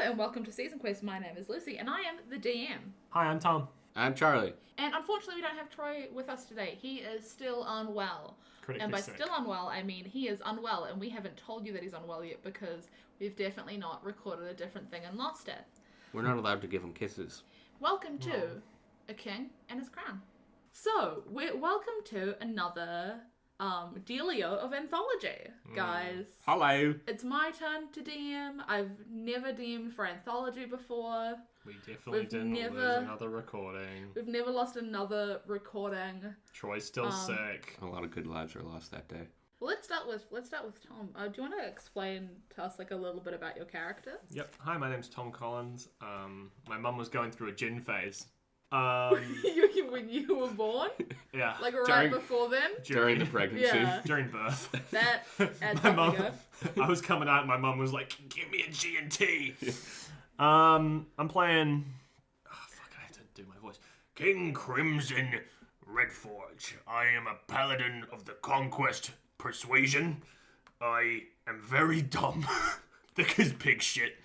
and welcome to Season Quest. My name is Lucy, and I am the DM. Hi, I'm Tom. I'm Charlie. And unfortunately, we don't have Troy with us today. He is still unwell. Critically and by sick. still unwell, I mean he is unwell, and we haven't told you that he's unwell yet because we've definitely not recorded a different thing and lost it. We're not allowed to give him kisses. Welcome to A King and His Crown. So, welcome to another dealio of Anthology, guys. Hello. It's my turn to DM. I've never DM'd for Anthology before. We definitely didn't lose another recording. We've never lost another recording. Troy's still sick. A lot of good lives are lost that day. Well, let's start with Tom. Do you want to explain to us a little bit about your character? Yep. Hi, my name's Tom Collins. My mum was going through a gin phase. When you were born? Yeah. Before then? During the pregnancy. Yeah. During birth. That adds My up mum, to go. I was coming out and my mum was like, give me a G&T. I'm playing... Oh, fuck, I have to do my voice. King Crimson Redforge. I am a paladin of the Conquest Persuasion. I am very dumb. Thick as pig shit.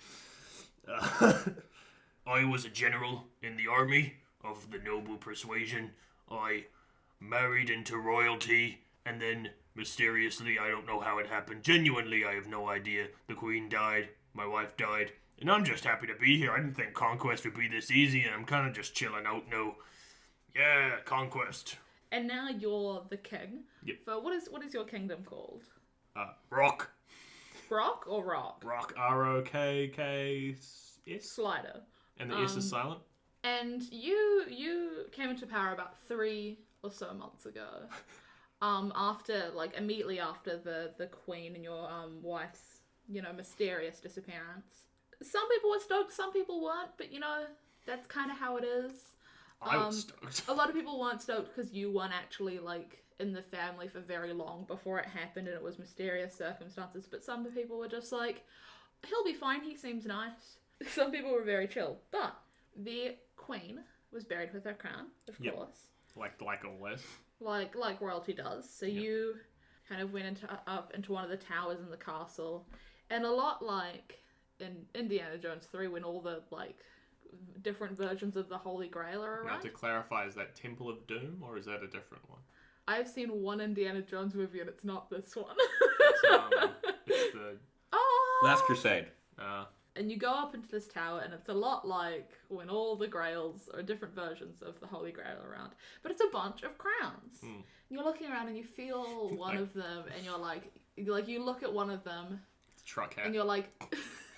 I was a general in the army of the noble persuasion. I married into royalty, and then mysteriously, I don't know how it happened. Genuinely, I have no idea. The queen died, my wife died, and I'm just happy to be here. I didn't think Conquest would be this easy, and I'm kind of just chilling out now. Yeah, Conquest. And now you're the king. Yep. So what is your kingdom called? Rock. Brock or Rock? Rock, R-O-K-K-S. Slider. And the S is silent? And you came into power about 3 or so months ago. Immediately after the queen and your wife's, mysterious disappearance. Some people were stoked, some people weren't, but that's kind of how it is. I was stoked. A lot of people weren't stoked because you weren't actually in the family for very long before it happened and it was mysterious circumstances, but some people were just like, he'll be fine, he seems nice. Some people were very chill, but the queen was buried with her crown, of course. Like always. Like royalty does. So you kind of went up into one of the towers in the castle, and a lot like in Indiana Jones 3 when all the different versions of the Holy Grail are around. Now, to clarify, is that Temple of Doom or is that a different one? I've seen one Indiana Jones movie and it's not this one. It's the Last Crusade. And you go up into this tower, and it's a lot like when all the grails or different versions of the Holy Grail are around. But it's a bunch of crowns. And you're looking around and you feel one of them, and you're like you look at one of them, it's a truck hat. and you're like,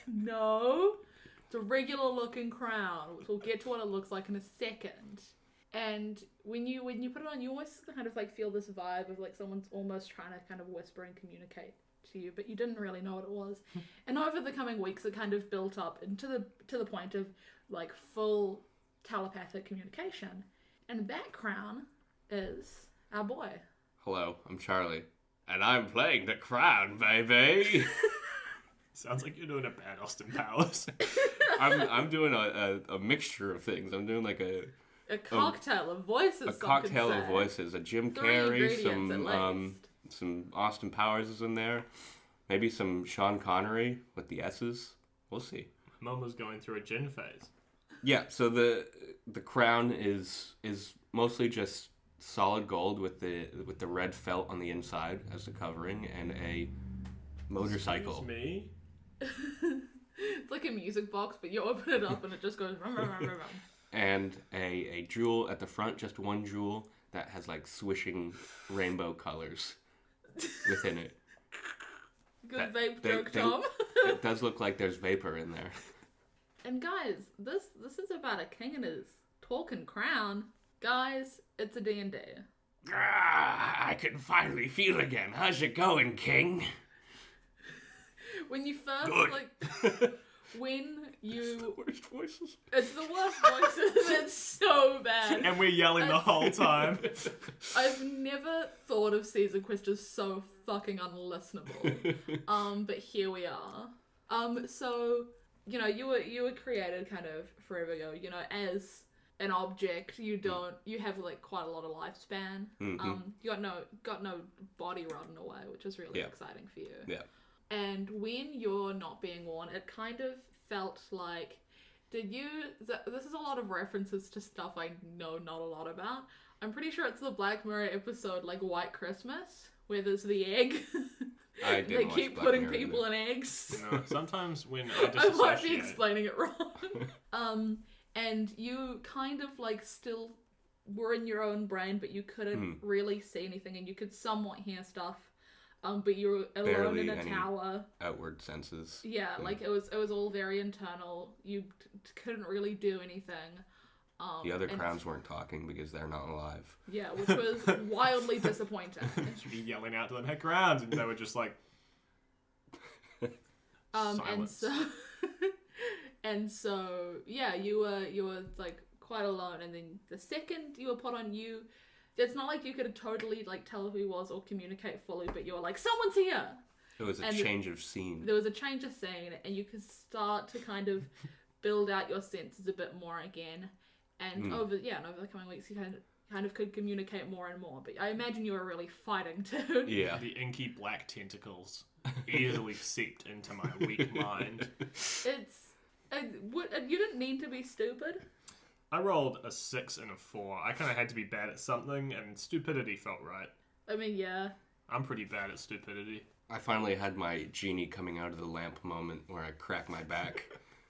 no, it's a regular looking crown, which we'll get to what it looks like in a second. And when you put it on, you always kind of feel this vibe of someone's almost trying to kind of whisper and communicate to you, but you didn't really know what it was. And over the coming weeks, it kind of built up to the point of full telepathic communication. And that crown is our boy. Hello, I'm Charlie. And I'm playing the crown, baby. Sounds like you're doing a bad Austin Powers. I'm doing a mixture of things. I'm doing a cocktail of voices. A cocktail of voices. A Jim Carrey, some Austin Powers is in there. Maybe some Sean Connery with the S's. We'll see. Mum was going through a gin phase. Yeah, so the crown is mostly just solid gold with the red felt on the inside as the covering and a motorcycle. Excuse me? It's like a music box, but you open it up and it just goes rum, rum, rum, rum, rum. And a jewel at the front, just one jewel that has swishing rainbow colors within it. Good vape joke, Tom. It does look like there's vapor in there. And guys, this is about a king and his talking crown. Guys, it's a D&D. I can finally feel again. How's it going, King? When you first, Good. when you... It's the worst voices. It's the worst voices. It's so bad. And we're yelling the whole time. I've never thought of Season Quest as so fucking unlistenable. But here we are. So, you were created kind of forever ago, as an object. You have quite a lot of lifespan. You got no body rotting away, which is really exciting for you. Yeah. And when you're not being worn, it kind of felt like, this is a lot of references to stuff I know not a lot about. I'm pretty sure it's the Black Mirror episode, like White Christmas, where there's the egg. I didn't They watch keep Black putting Mirror people either. in eggs. Sometimes when I I disassociate... might be explaining it wrong. And you kind of like still were in your own brain, but you couldn't really see anything, and you could somewhat hear stuff. But you were alone Barely in a any tower. Outward senses. Yeah, like it was all very internal. You couldn't really do anything. The other crowns weren't talking because they're not alive. Yeah, which was wildly disappointing. Should be yelling out to them, "Hey, crowns!" And they were just like, silence. And so yeah, you were like quite alone, and then the second you were put on, it's not like you could totally like tell who he was or communicate fully, but you were like, someone's here. It was a change of scene. There was a change of scene, and you could start to kind of build out your senses a bit more again. And over the coming weeks, you kind of could communicate more and more. But I imagine you were really fighting too. Yeah. The inky black tentacles easily seeped into my weak mind. You didn't need to be stupid. I rolled a 6 and a 4. I kind of had to be bad at something, and stupidity felt right. I mean, yeah. I'm pretty bad at stupidity. I finally had my genie coming out of the lamp moment where I cracked my back.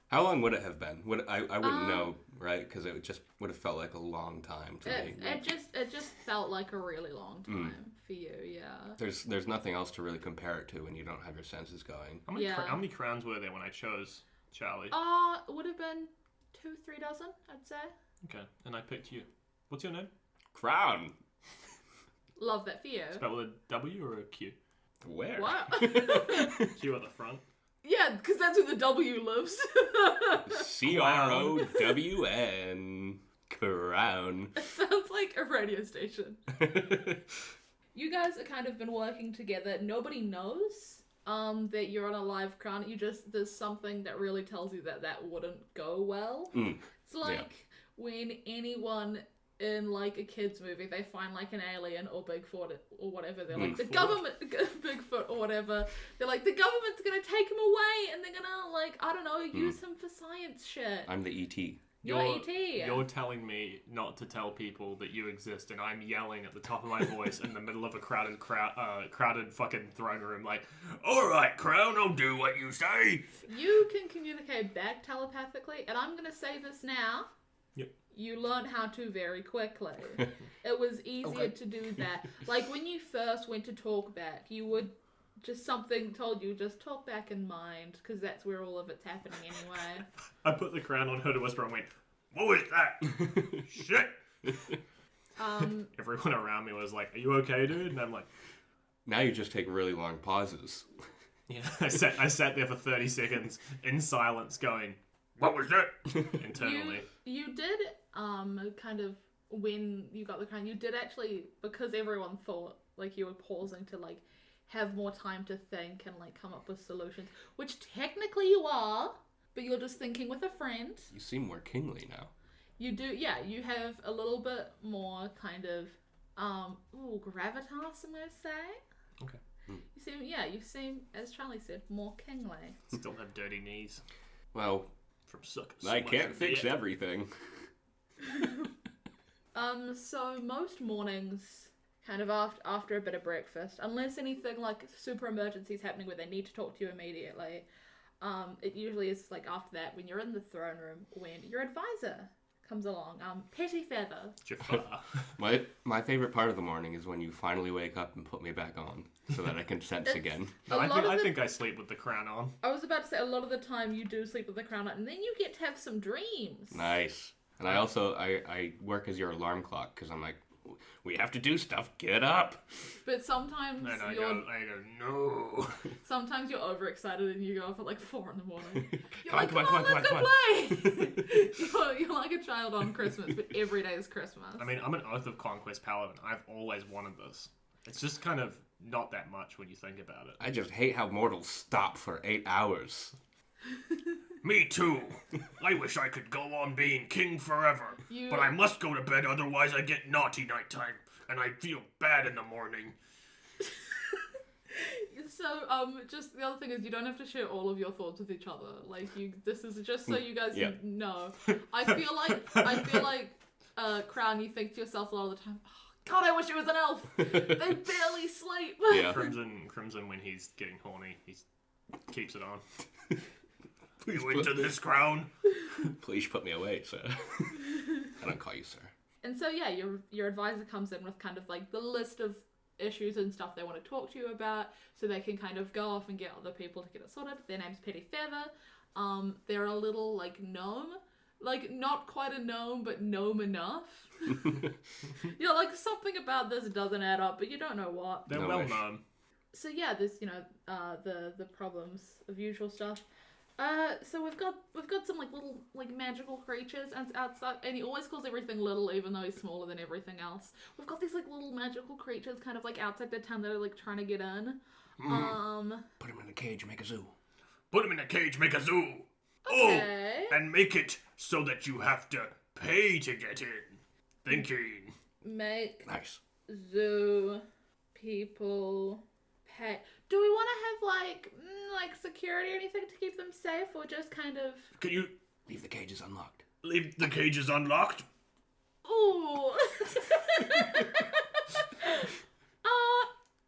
How long would it have been? I wouldn't know, right? Because it just would have felt like a long time to me. It just felt like a really long time for you, yeah. There's nothing else to really compare it to when you don't have your senses going. How many crowns were there when I chose Charlie? It would have been 2-3 dozen, I'd say. Okay, and I picked you. What's your name? Crown. Love that for you. Spelled with a W or a Q? Where? What? Q at the front. Yeah, because that's where the W lives. CROWN. Crown. It sounds like a radio station. You guys have kind of been working together. Nobody knows that you're on a live crown. There's something that really tells you that wouldn't go well. It's like when anyone in like a kids movie, they find like an alien or Bigfoot or whatever. They're like, the government, Bigfoot or whatever. They're like, the government's gonna take him away and they're gonna like, I don't know, use him for science shit. I'm the E.T. You're E.T. You're telling me not to tell people that you exist, and I'm yelling at the top of my voice in the middle of a crowded fucking throne room, like, All right, Crown, I'll do what you say. You can communicate back telepathically, and I'm gonna say this now. Yep. You learned how to very quickly. It was easier to do that. Like when you first went to talk back, you would something told you just talk back in mind, because that's where all of it's happening anyway. I put the crown on her to whisper and went, What was that? Shit. everyone around me was like, are you okay, dude? And I'm like, Now you just take really long pauses. yeah. I sat there for 30 seconds in silence going, What was that? internally. You did kind of, when you got the crown, you did actually, because everyone thought like you were pausing to like have more time to think and like come up with solutions, which technically you are, but you're just thinking with a friend. You seem more kingly now. You do, yeah, you have a little bit more kind of gravitas, I'm gonna say. Okay. You seem, as Charlie said, more kingly. Still have dirty knees. Well, From suckers. I can't fix everything. So most mornings, kind of after a bit of breakfast, unless anything like super emergencies happening where they need to talk to you immediately, it usually is like after that when you're in the throne room when your advisor comes along, Petty Feather. Jafar. My favorite part of the morning is when you finally wake up and put me back on so that I can sense again. No, I think I sleep with the crown on. I was about to say, a lot of the time you do sleep with the crown on, and then you get to have some dreams. Nice. And I also, I work as your alarm clock because I'm like, we have to do stuff, get up. But sometimes And I go, no. sometimes you're overexcited and you go off at like 4 in the morning. You're Come on, like, come on, come on, come let's on, go come play. You're like a child on Christmas, but every day is Christmas. I mean, I'm an Oath of Conquest paladin. I've always wanted this. It's just kind of not that much when you think about it. I just hate how mortals stop for 8 hours. Me too. I wish I could go on being king forever. But I must go to bed, otherwise I get naughty nighttime. And I feel bad in the morning. So, just the other thing is you don't have to share all of your thoughts with each other. Like, this is just so you guys know. I feel like, Crown, you think to yourself a lot of the time, oh, God, I wish it was an elf. They barely sleep. Yeah. Crimson, when he's getting horny, he keeps it on. Please You into this, Crown? Please put me away, sir. I don't call you sir. And so, yeah, your advisor comes in with kind of like the list of issues and stuff they want to talk to you about, so they can kind of go off and get other people to get it sorted. Their name's Petty Feather. They're a little, like, gnome. Like, not quite a gnome, but gnome enough. You're like, something about this doesn't add up, but you don't know what. They're No well wish. known. So yeah, there's, the problems of usual stuff. So we've got some like little like magical creatures and outside, and he always calls everything little, even though he's smaller than everything else. We've got these like little magical creatures kind of like outside the town that are like trying to get in. Put him in a cage, make a zoo. Put him in a cage, make a zoo. Okay. Oh, and make it so that you have to pay to get in. Thinking. Make Nice. zoo people pay. Do we want to have like security or anything to keep them safe, or just kind of? Can you Leave the cages unlocked. leave the cages unlocked? Ooh.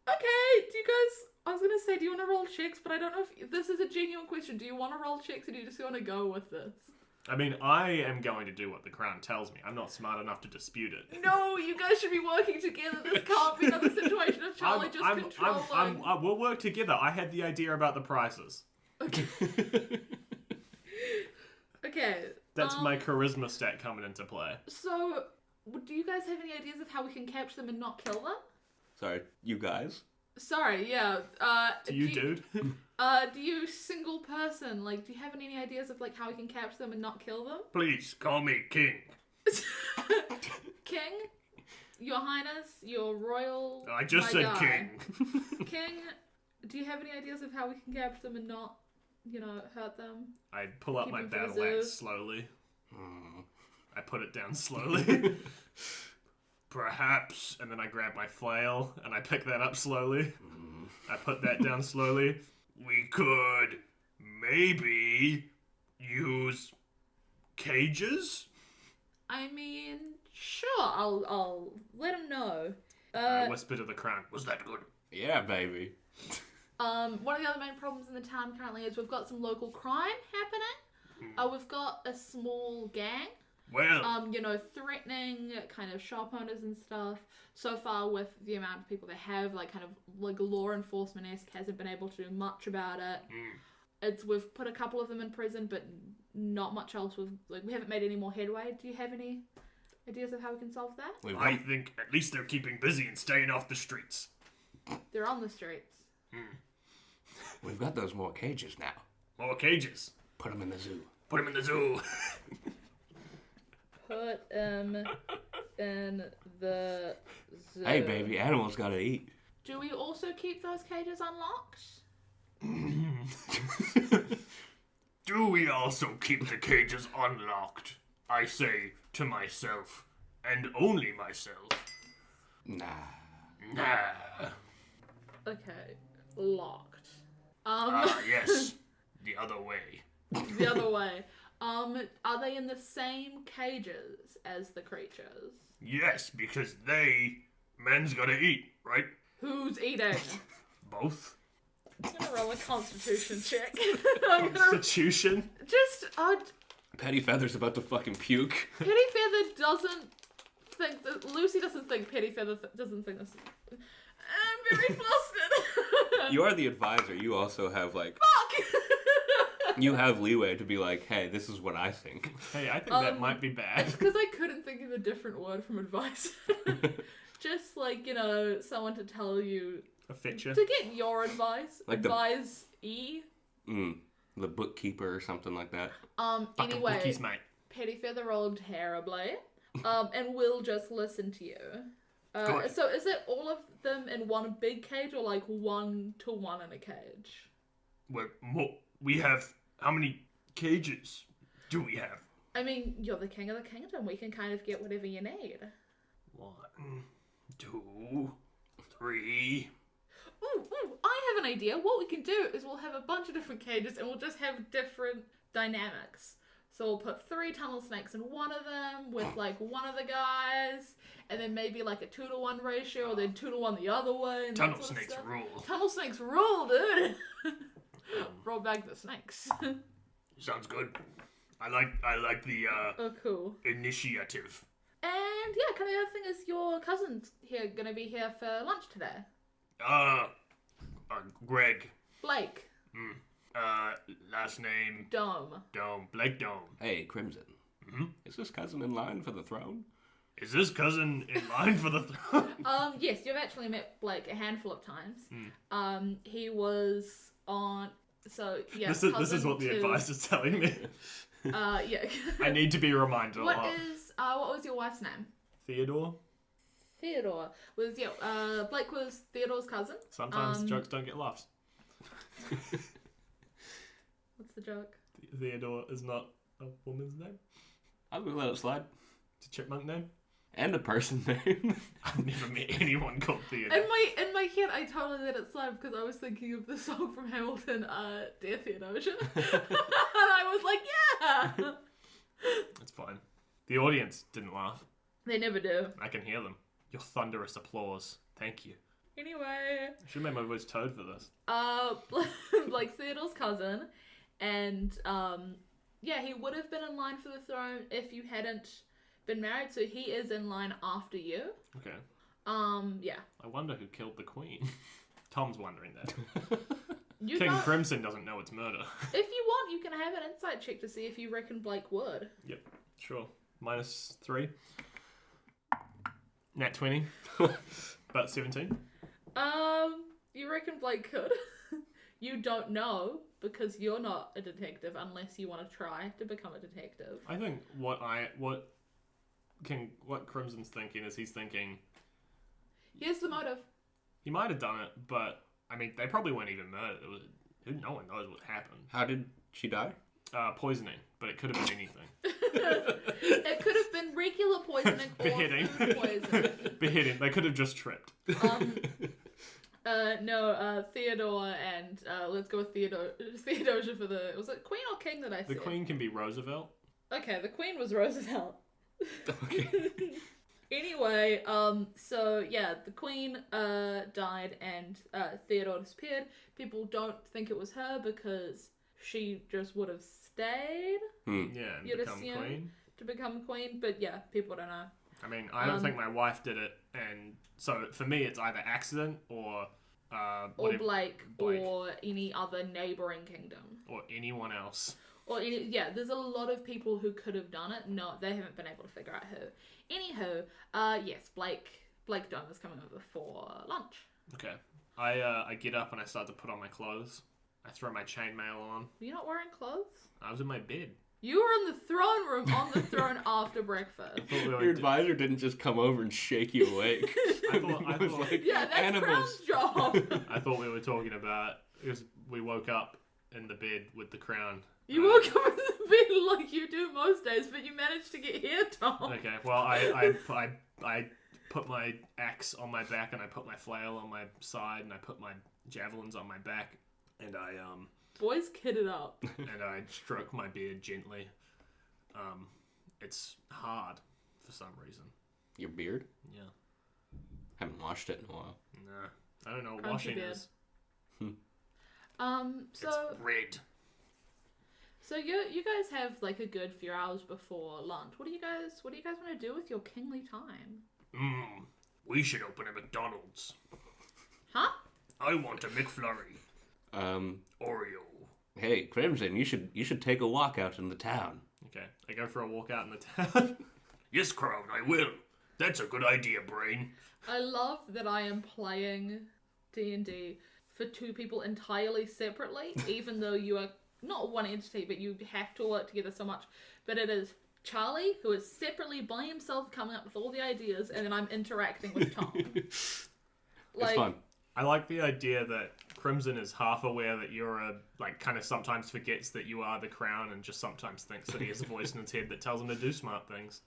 Okay. Do you guys? I was gonna say, do you want to roll checks? But I don't know if this is a genuine question. Do you want to roll checks, or do you just want to go with this? I mean, I am going to do what the Crown tells me. I'm not smart enough to dispute it. No, you guys should be working together. This can't be another situation of Charlie controlling. We'll work together. I had the idea about the prices. Okay. Okay. That's my charisma stat coming into play. So, do you guys have any ideas of how we can capture them and not kill them? Sorry, you guys? Sorry, yeah. Do you, dude? Do you single person, like, do you have any ideas of, like, how we can capture them and not kill them? Please call me King. King? Your Highness? Your Royal? I just my said guy. King. King, do you have any ideas of how we can capture them and not, hurt them? I pull up Keep my him for the battle zoo. axe slowly. I put it down slowly. Perhaps. And then I grab my flail and I pick that up slowly. I put that down slowly. We could maybe use cages? I mean, sure, I'll let him know. I whisper to the Crown. Was that good? Yeah, baby. One of the other main problems in the town currently is we've got some local crime happening. We've got a small gang, Well, threatening kind of shop owners and stuff. So far, with the amount of people they have, like kind of like law enforcement-esque hasn't been able to do much about it. We've put a couple of them in prison, but not much else. We haven't made any more headway. Do you have any ideas of how we can solve that? I think at least they're keeping busy and staying off the streets. They're on the streets. We've got those more cages now. More cages. Put them in the zoo. Put them in the zoo. Put them in the zoo. Hey, baby, animals gotta eat. Do we also keep those cages unlocked? Do we also keep the cages unlocked? I say to myself, and only myself. Nah. Nah. Okay, locked. Yes. The other way. The other way. Are they in the same cages as the creatures? Yes, because men's gotta eat, right? Who's eating? Both. I'm gonna roll a constitution check. Constitution? Petty Feather's about to fucking puke. Petty Feather doesn't think that... Lucy doesn't think Petty Feather doesn't think this... I'm very flustered. You are the advisor. You also have, like... Fuck! You have leeway to be like, hey, this is what I think. Hey, I think that might be bad. It's because I couldn't think of a different word from advice. Just like, someone to tell you... A feature. To get your advice. Like Advise-e. The bookkeeper or something like that. Fucking Anyway, bookies, mate. Petty Feather rolled terribly. And we'll just listen to you. Good. So is it all of them in one big cage or like 1-to-1 in a cage? Well, we have... How many cages do we have? I mean, you're the king of the kingdom. We can kind of get whatever you need. 1, 2, 3. I have an idea. What we can do is we'll have a bunch of different cages and we'll just have different dynamics. So we'll put 3 tunnel snakes in one of them with like one of the guys, and then maybe like a 2-to-1 ratio, or then 2-to-1 the other way. And Tunnel that sort of snakes stuff. rule. Tunnel snakes rule, dude. Roll back the snakes. Sounds good. I like the Oh, cool. initiative. And yeah, kind of the other thing is your cousin's gonna be here for lunch today. Greg. Blake. Last name Dome. Dome. Blake Dome. Hey, Crimson. Mm-hmm. Is this cousin in line for the throne? Is this cousin in line for the throne? Yes, you've actually met Blake a handful of times. He was on. So yeah. This is what the advice is telling me. Yeah. I need to be reminded a What lot. was your wife's name? Theodore? Theodore Blake was Theodore's cousin. Sometimes jokes don't get laughs. What's the joke? Theodore is not a woman's name. I'm gonna let it slide. It's a chipmunk name. And a person name. I've never met anyone called Theodore. In my head, I totally let it slide because I was thinking of the song from Hamilton, Dear Theodosia. And I was like, yeah! It's fine. The audience didn't laugh. They never do. I can hear them. Your thunderous applause. Thank you. Anyway. I should have made my voice Toad for this. Blake's Theodore's cousin, and yeah, he would have been in line for the throne if you hadn't been married, so he is in line after you. Okay. Yeah. I wonder who killed the queen. Tom's wondering that. You King know, Crimson doesn't know it's murder. if you want, you can have an insight check to see if you reckon Blake would. Yep, sure. -3. Nat 20. About 17. You reckon Blake could? You don't know because you're not a detective unless you want to try to become a detective. I think what Crimson's thinking is he's thinking Here's the motive. he might have done it, but I mean they probably weren't even murdered. No one knows what happened. How did she die? Poisoning, but it could have been anything. It could have been regular poisoning or Beheading. food poisoning. Beheading. They could have just tripped. No, Theodore and let's go with Theodosia for the. Was it Queen or King that I said? The Queen can be Roosevelt. Okay, the Queen was Roosevelt. Okay. Anyway, so yeah, the Queen died and Theodore disappeared. People don't think it was her because she just would have stayed Yeah, and You'd become assume. Queen. to become Queen, but yeah, people don't know. I mean, I don't think my wife did it, and so for me, it's either accident or Or Blake, or any other neighbouring kingdom. or anyone else. Or there's a lot of people who could have done it. No, they haven't been able to figure out who. Anywho, yes, Blake Dome is coming over for lunch. Okay, I get up and I start to put on my clothes. I throw my chainmail on. You're not wearing clothes? I was in my bed. You were in the throne room on the throne after breakfast. I thought we were Your advisor didn't just come over and shake you awake. I thought- It was like Yeah, that's animals. Crown's job. I thought we were talking about because we woke up in the bed with the crown. You woke up in the bed like you do most days, but you managed to get here, Tom. Okay, well, I put my axe on my back and I put my flail on my side and I put my javelins on my back and I Boys, kid it up. and I stroke my beard gently. It's hard for some reason. Your beard? Yeah. Haven't washed it in a while. Nah, I don't know what Crunchy washing beard. is. So It's red. So you guys have like a good few hours before lunch. What do you guys want to do with your kingly time? We should open a McDonald's. Huh? I want a McFlurry. Oreo. Hey, Crimson, you should take a walk out in the town. Okay, I go for a walk out in the town. Yes, Crown, I will. That's a good idea, Brain. I love that I am playing D&D for two people entirely separately, even though you are not one entity, but you have to work together so much. But it is Charlie, who is separately by himself coming up with all the ideas, and then I'm interacting with Tom. It's fun. I like the idea that Crimson is half aware that you're kind of sometimes forgets that you are the crown and just sometimes thinks that he has a voice in his head that tells him to do smart things.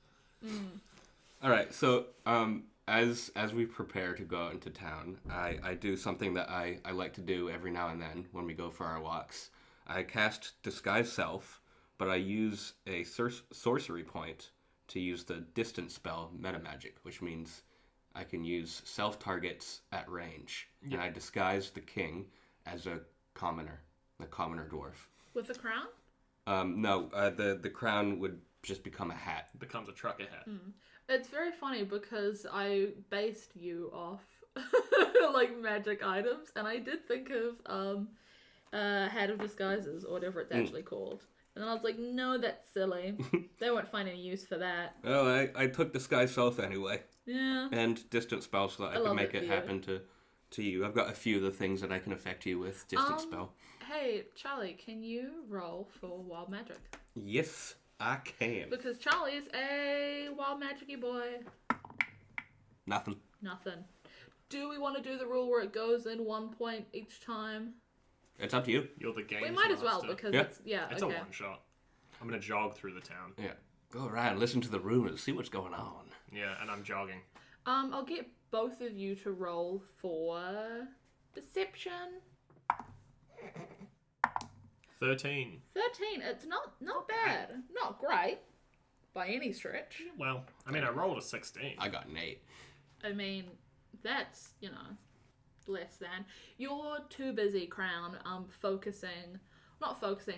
All right, so as we prepare to go out into town, I do something that I like to do every now and then when we go for our walks. I cast Disguise Self, but I use a sorcery point to use the distance spell Metamagic, which means I can use self targets at range. And I disguise the king as a commoner dwarf. With the crown? No, the crown would just become a hat. It becomes a trucker hat. It's very funny because I based you off like magic items, and I did think of Hat of Disguises or whatever it's actually called. And then I was like, no, that's silly. They won't find any use for that. Well, I took Disguise Self anyway. Yeah. And distance spell so that I can make it happen to you. I've got a few of the things that I can affect you with distance spell. Hey, Charlie, can you roll for Wild Magic? Yes, I can. Because Charlie is a Wild Magic-y boy. Nothing. Do we want to do the rule where it goes in 1 point each time? It's up to you. You're the game. We might as well because it's a one shot. I'm gonna jog through the town. Yeah. Go around, listen to the rumors, see what's going on. Yeah, and I'm jogging. I'll get both of you to roll for Deception. 13. 13. It's not bad. Not great by any stretch. Well, I mean, I rolled a 16. I got an 8. I mean, that's, less than. You're too busy, Crown, not focusing,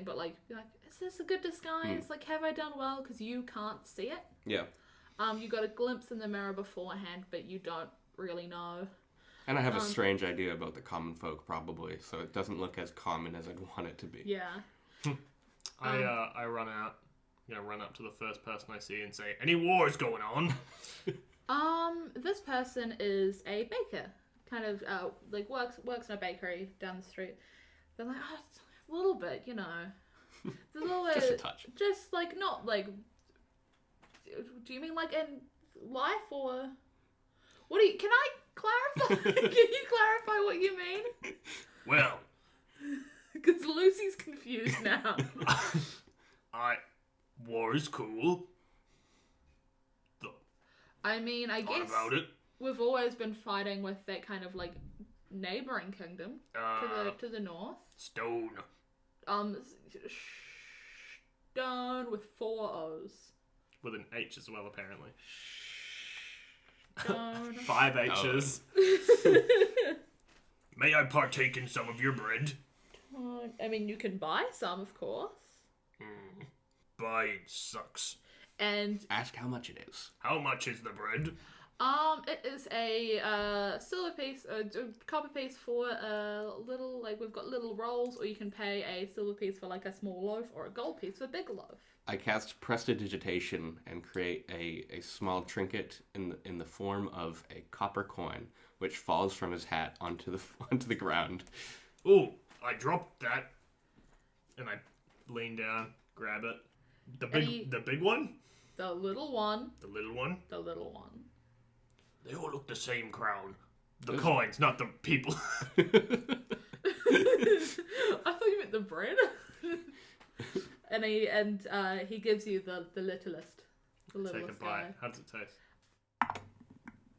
but like, is this a good disguise? Like, have I done well? Because you can't see it. Yeah. You got a glimpse in the mirror beforehand, but you don't really know. And I have a strange idea about the common folk, probably, so it doesn't look as common as I'd want it to be. Yeah. I run out, run up to the first person I see and say, "Any wars going on?" This person is a baker. Kind of like works in a bakery down the street. They're like, it's a little bit, There's a little Just a touch. Just like not like. Do you mean like in life or? What do you? Can I clarify? Can you clarify what you mean? Well, Because Lucy's confused now. war is cool. I mean, I Thought guess about it. we've always been fighting with that kind of like neighboring kingdom to the north. Stone. Stone with 4 O's. With an H as well, apparently. Stone. 5 H's. May I partake in some of your bread? I mean, you can buy some, of course. Buying sucks. And Ask how much it is. How much is the bread? it is a silver piece, a copper piece for a little, like we've got little rolls, or you can pay a silver piece for like a small loaf, or a gold piece for a big loaf. I cast Prestidigitation and create a small trinket in the form of a copper coin, which falls from his hat onto the ground. Oh, I dropped that. And I lean down, grab it. The big one? The little one. The little one? The little one. They all look the same, Crown. The coins, not the people. I thought you meant the bread. and he gives you the littlest. The littlest Take a guy. bite. How does it taste?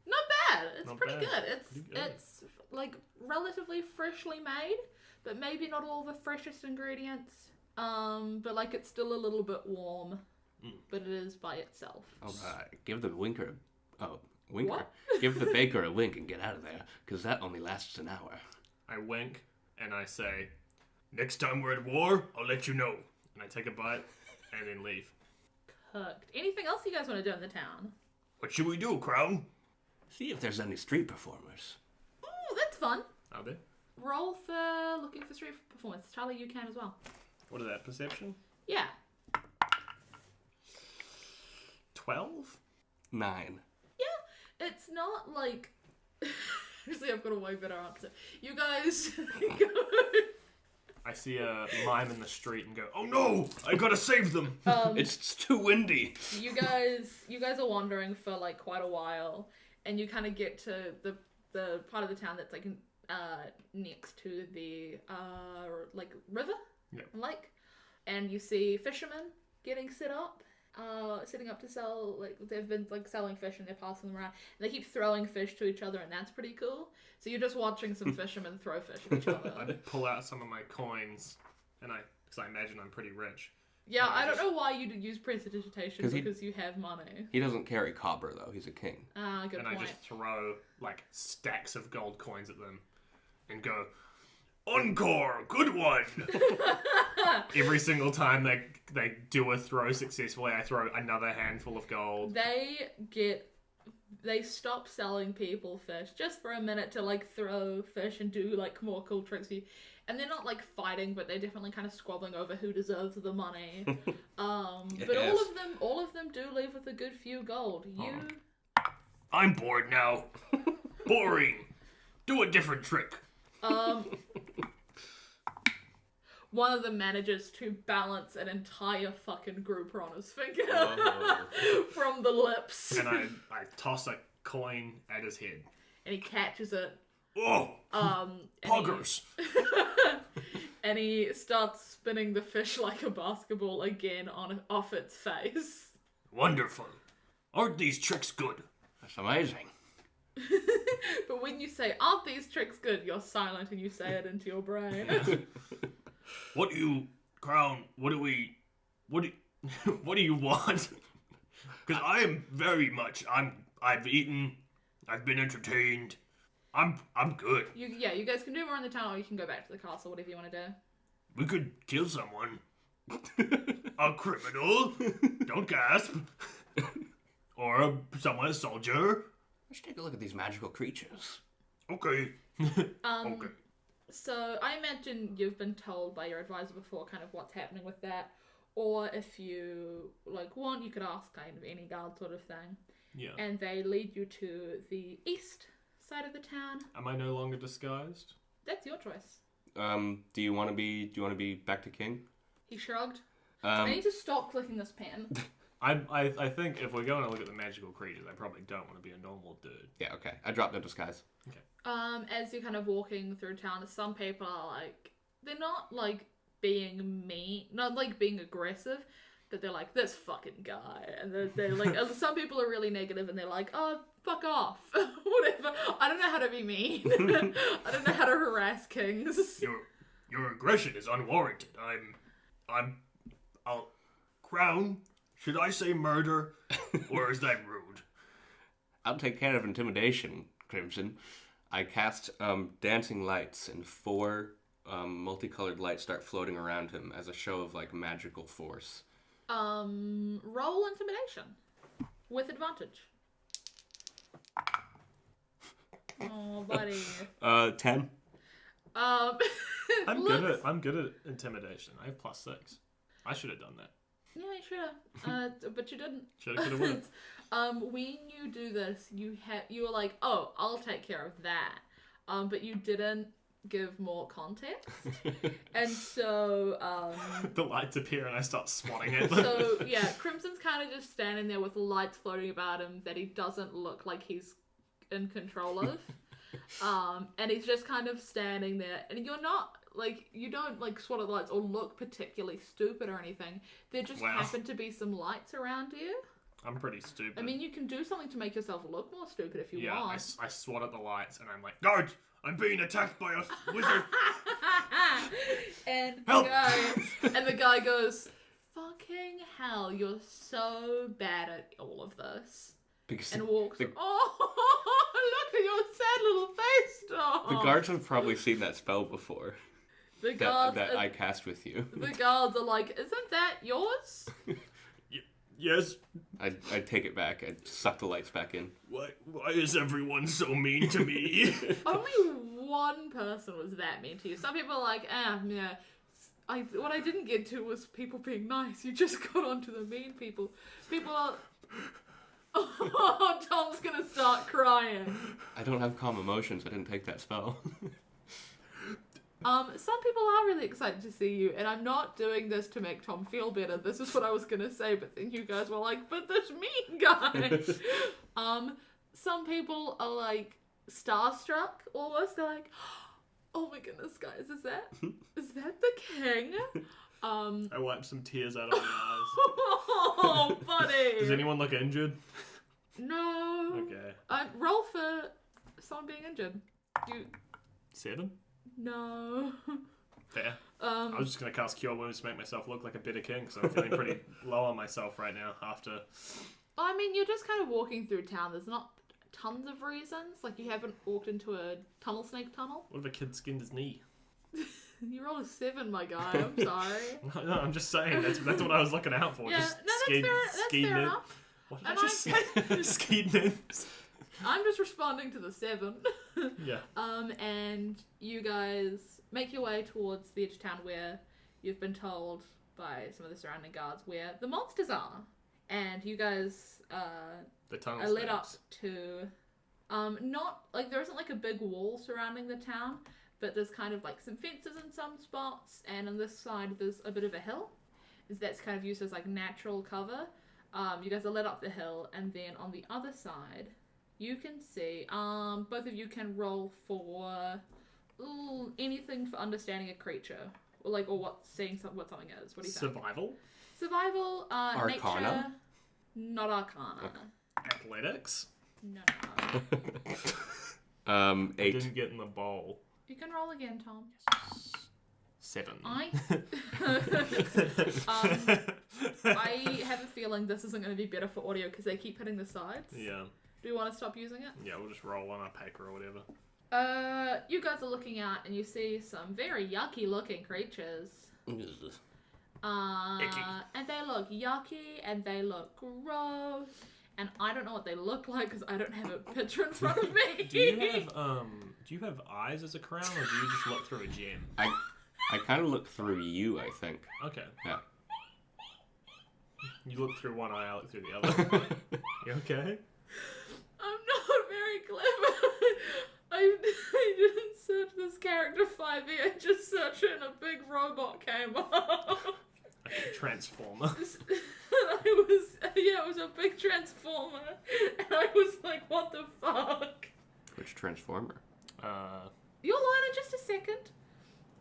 Not bad. It's Not pretty bad. good. Pretty good. It's like relatively freshly made, but maybe not all the freshest ingredients. But like it's still a little bit warm. But it is by itself. All right, give the winker. Winker. What? Give the baker a wink and get out of there, because that only lasts an hour. I wink and I say, Next time we're at war, I'll let you know. and I take a bite and then leave. Cooked. Anything else you guys want to do in the town? What should we do, Crown? See if there's any street performers. Oh, that's fun. Are they? Roll for looking for street performance. Charlie, you can as well. What is that? Perception? Yeah. 12? 9. It's not like. Actually, I've got a way better answer. You guys go. I see a mime in the street and go, Oh no! I gotta save them! It's too windy. You guys are wandering for like quite a while, and you kind of get to the part of the town that's like next to the like river, Yeah. lake, and you see fishermen getting set up. setting up to sell, like, they've been, like, selling fish and they're passing them around. And they keep throwing fish to each other, and that's pretty cool. So you're just watching some fishermen throw fish at each other. I pull out some of my coins, because I imagine I'm pretty rich. Yeah, I don't know why you'd use prestidigitation because you have money. He doesn't carry copper, though. He's a king. Good and point. I just throw, like, stacks of gold coins at them and go, "Encore! Good one!" Every single time they do a throw successfully, I throw another handful of gold. They stop selling people fish just for a minute to, like, throw fish and do, like, more cool tricks for you. And they're not, like, fighting, but they're definitely kind of squabbling over who deserves the money. But Yes. all of them do leave with a good few gold. I'm bored now. Boring. Do a different trick. One of them manages to balance an entire fucking grouper on his finger from the lips. And I toss a coin at his head. And he catches it. Oh, puggers. And he starts spinning the fish like a basketball again off its face. Wonderful. Aren't these tricks good? That's amazing. But when you say, "Aren't these tricks good?" you're silent and you say it into your brain. What do you want? Because I am very much, I've eaten, I've been entertained, I'm good. You guys can do more in the town, or you can go back to the castle, whatever you want to do. We could kill someone. A criminal. Don't gasp. Or a soldier. Let's take a look at these magical creatures. Okay. Okay. So I imagine you've been told by your advisor before kind of what's happening with that, or if you want, you could ask kind of any guard sort of thing. Yeah. And they lead you to the east side of the town. Am I no longer disguised? That's your choice. Do you want to be back to king? He shrugged. I need to stop clicking this pen. I think if we're going to look at the magical creatures, I probably don't want to be a normal dude. Yeah, okay. I dropped no disguise. Okay. As you're kind of walking through town, some people are like, they're not like being mean, not like being aggressive, but they're like, "This fucking guy," and they're like, some people are really negative and they're like, "Oh, fuck off," whatever. I don't know how to be mean. I don't know how to harass kings. Your aggression is unwarranted. I'll crown. Should I say murder? Or is that rude? I'll take care of intimidation, Crimson. I cast dancing lights, and 4 multicolored lights start floating around him as a show of like magical force. Roll intimidation with advantage. Oh, buddy. 10. I'm good at intimidation. I have +6. I should have done that. Yeah, you should have. But you didn't. Shoulda, coulda, woulda. When you do this, you were like, "Oh, I'll take care of that," but you didn't give more context, and so The lights appear and I start swatting at them. so yeah, Crimson's kind of just standing there with the lights floating about him that he doesn't look like he's in control of, and he's just kind of standing there, and you're not. Like, you don't, like, swat at the lights or look particularly stupid or anything. There just happen to be some lights around you. I'm pretty stupid. I mean, you can do something to make yourself look more stupid if you want. I swat at the lights and I'm like, Guard! I'm being attacked by a wizard! And Help! the guy goes, "Fucking hell, you're so bad at all of this." Because And walks, "Oh, look at your sad little face, dog." the guards have probably seen that spell before. The guards that I cast with you. The guards are like, "Isn't that yours?" Yes? I take it back. I suck the lights back in. Why is everyone so mean to me? Only one person was that mean to you. Some people are like, yeah. What I didn't get to was people being nice. You just got onto the mean people. People are... Oh, Tom's gonna start crying. I don't have calm emotions. I didn't take that spell. Some people are really excited to see you, and I'm not doing this to make Tom feel better. This is what I was gonna say, but then you guys were like, "But this mean guy." Some people are like starstruck almost. They're like, "Oh my goodness, guys, is that the king? I wiped some tears out of my eyes. Oh, buddy. Does anyone look injured? No. Okay. Roll for someone being injured. 7? No. Fair. I was just going to cast Cure Wounds to make myself look like a better king, because I'm feeling pretty low on myself right now after... I mean, you're just kind of walking through town. There's not tons of reasons. Like, you haven't walked into a tunnel snake tunnel. What if a kid skinned his knee? You rolled a 7, my guy. I'm sorry. No, I'm just saying. That's what I was looking out for. Yeah, just no, that's fair enough. What did And I just say? Skied nibs. I'm just responding to the 7. Yeah. And you guys make your way towards the edge of town where you've been told by some of the surrounding guards where the monsters are. And you guys The tunnel are led up snakes. to not like there isn't like a big wall surrounding the town, but there's kind of like some fences in some spots, and on this side there's a bit of a hill. That's kind of used as like natural cover. You guys are led up the hill, and then on the other side you can see both of you can roll for anything for understanding a creature, or what seeing what something is. What do you think? Survival, Arcana? nature, not Arcana. Okay. Athletics? No. I 8. didn't get in the bowl. You can roll again, Tom. 7. I have a feeling this isn't going to be better for audio because they keep hitting the sides. Yeah. Do you want to stop using it? Yeah, we'll just roll on our paper or whatever. You guys are looking out and you see some very yucky looking creatures. Icky. And they look yucky and they look gross. And I don't know what they look like because I don't have a picture in front of me. Do you have eyes as a crown, or do you just look through a gem? I kind of look through you, I think. Okay. Yeah. You look through one eye, I look through the other. You okay? I'm not very clever. I didn't search this character 5e. I just searched it and a big robot came up. Like a transformer. It was a big transformer. And I was like, what the fuck? Which transformer? You'll learn in just a second.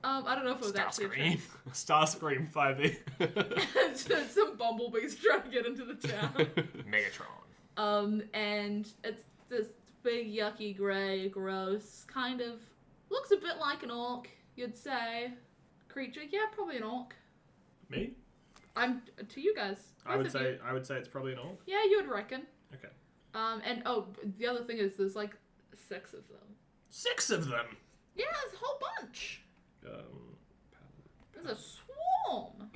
I don't know if it was actually a Starscream 5e. it's some bumblebees trying to get into the town. Megatron. And it's this big, yucky, grey, gross, kind of looks a bit like an orc, you'd say. Creature, yeah, probably an orc. Me? I'm to you guys. I would both of you. say it's probably an orc. Yeah, you would reckon. Okay. And the other thing is there's like 6 of them. 6 of them. Yeah, there's a whole bunch. There's a swarm.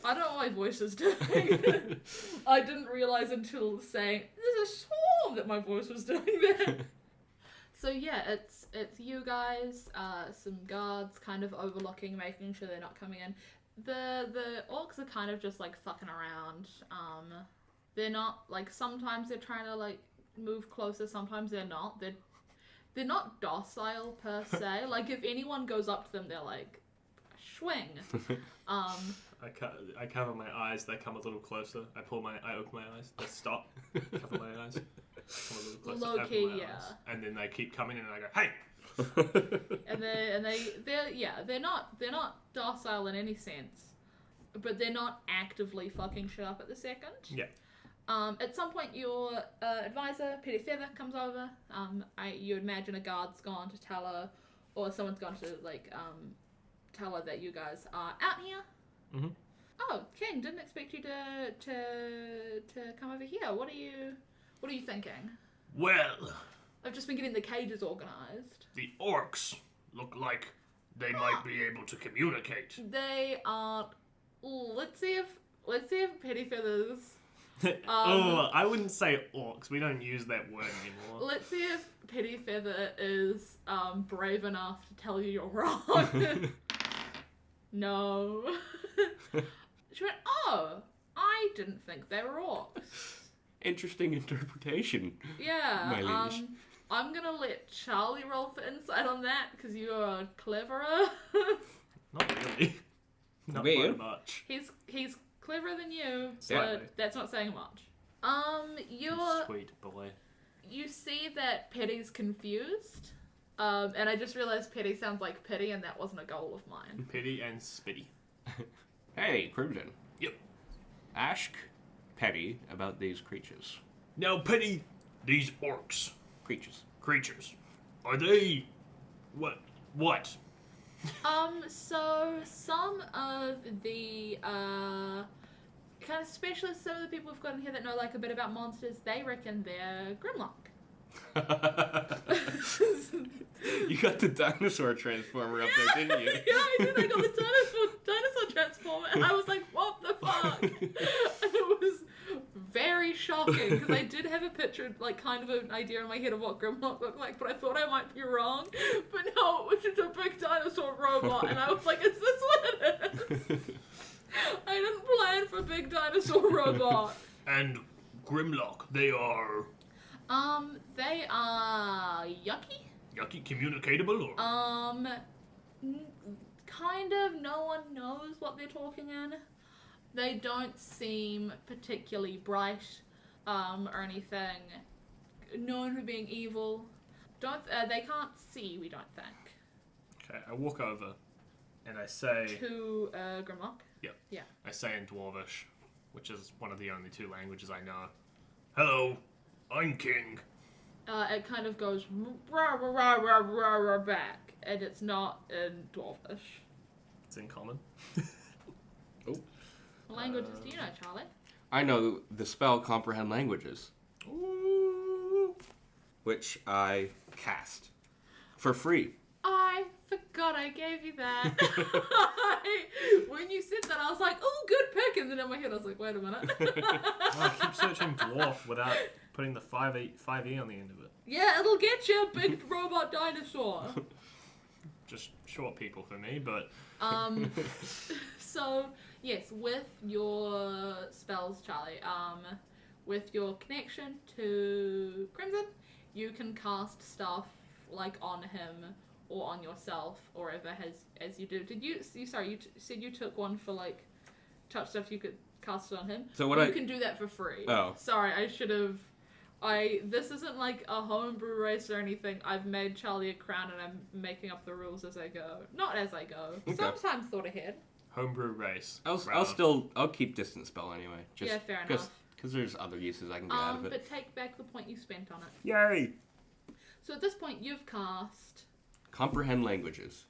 I don't know what my voice is doing. I didn't realize until saying there's a swarm that my voice was doing that. So yeah, it's you guys, some guards kind of overlooking, making sure they're not coming in. The orcs are kind of just like fucking around. They're not like, sometimes they're trying to like move closer, sometimes they're not. They're not docile per se. Like if anyone goes up to them, they're like swing. I cover my eyes. They come a little closer. I open my eyes. They stop. Cover my eyes. Come a little closer. Low open key, my yeah. eyes. And then they keep coming in, and I go, "Hey!" they're not docile in any sense, but they're not actively fucking shit up at the second. Yeah. At some point, your advisor, Petty Feather, comes over. You imagine a guard's gone to tell her, or someone's gone to tell her that you guys are out here. Mm-hmm. Oh, King, didn't expect you to come over here. What are you thinking? Well, I've just been getting the cages organized. the orcs look like they might be able to communicate. They aren't. Let's see if Petty Feathers. I wouldn't say orcs. We don't use that word anymore. Let's see if Petty Feather is brave enough to tell you you're wrong. No. She went, oh, I didn't think they were orcs. Interesting interpretation. Yeah. My liege. I'm gonna let Charlie roll for insight on that because you are cleverer. Not really. Not Wait. very much. He's cleverer than you, so Yeah. that's not saying much. Sweet boy. You see that Petty's confused. And I just realized Petty sounds like Pity, and that wasn't a goal of mine. Petty and Spitty. Hey, Crimson. Yep. Ask Petty about these creatures. Now, Penny, these orcs, Creatures. are they... What? So some of the kind of specialists, some of the people we've got in here that know like a bit about monsters, they reckon they're Grimlock. You got the dinosaur transformer up there, didn't you? Yeah, I did. I got the dinosaur transformer, and I was like, "What the fuck?" And it was very shocking because I did have a picture, like, kind of an idea in my head of what Grimlock looked like, but I thought I might be wrong. But no, it was just a big dinosaur robot, and I was like, "Is this what it is?" I didn't plan for a big dinosaur robot. And Grimlock, they are... They are yucky. Yucky communicatable, or... Kind of. No one knows what they're talking in. They don't seem particularly bright, or anything. Known for being evil. They can't see, we don't think. Okay, I walk over and I say... To, Grimlock? Yep. Yeah. I say in Dwarvish, which is one of the only two languages I know. Hello, I'm King. It kind of goes rah, rah, rah, rah, rah, rah, back, and it's not in Dwarvish. It's in common. Oh. What languages do you know, Charlie? I know the spell Comprehend Languages, Ooh. which I cast for free. I forgot I gave you that. When you said that, I was like, "Oh, good pick," and then in my head, I was like, "Wait a minute." I keep searching dwarf without putting the 5E on the end of it. Yeah, it'll get you, big robot dinosaur. Just short people for me, but... So, yes, with your spells, Charlie, with your connection to Crimson, you can cast stuff, like, on him or on yourself, or whatever as you do. Did you said you took one for, like, touch stuff you could cast it on him? So what you can do that for free. Oh. Sorry, I should have... This isn't like a homebrew race or anything. I've made Charlie a crown and I'm making up the rules as I go. Not as I go. Okay. Sometimes thought ahead. Homebrew race. I'll keep distance spell anyway. Just Yeah, fair enough. Because there's other uses I can get out of it. But take back the point you spent on it. Yay! So at this point, you've cast... Comprehend Languages.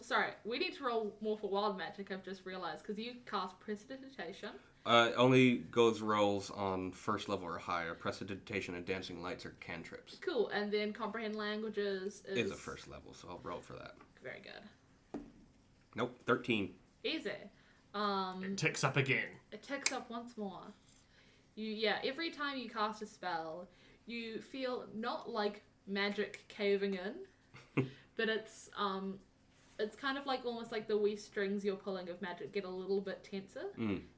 Sorry, we need to roll more for wild magic, I've just realised, because you cast Prestidigitation. Only goes rolls on first level or higher. Prestidigitation and Dancing Lights are cantrips. Cool, and then Comprehend Languages Is a first level, so I'll roll for that. Very good. Nope, 13. Easy. It ticks up again. It ticks up once more. Every time you cast a spell, you feel not like magic caving in, but it's kind of like almost like the wee strings you're pulling of magic get a little bit tenser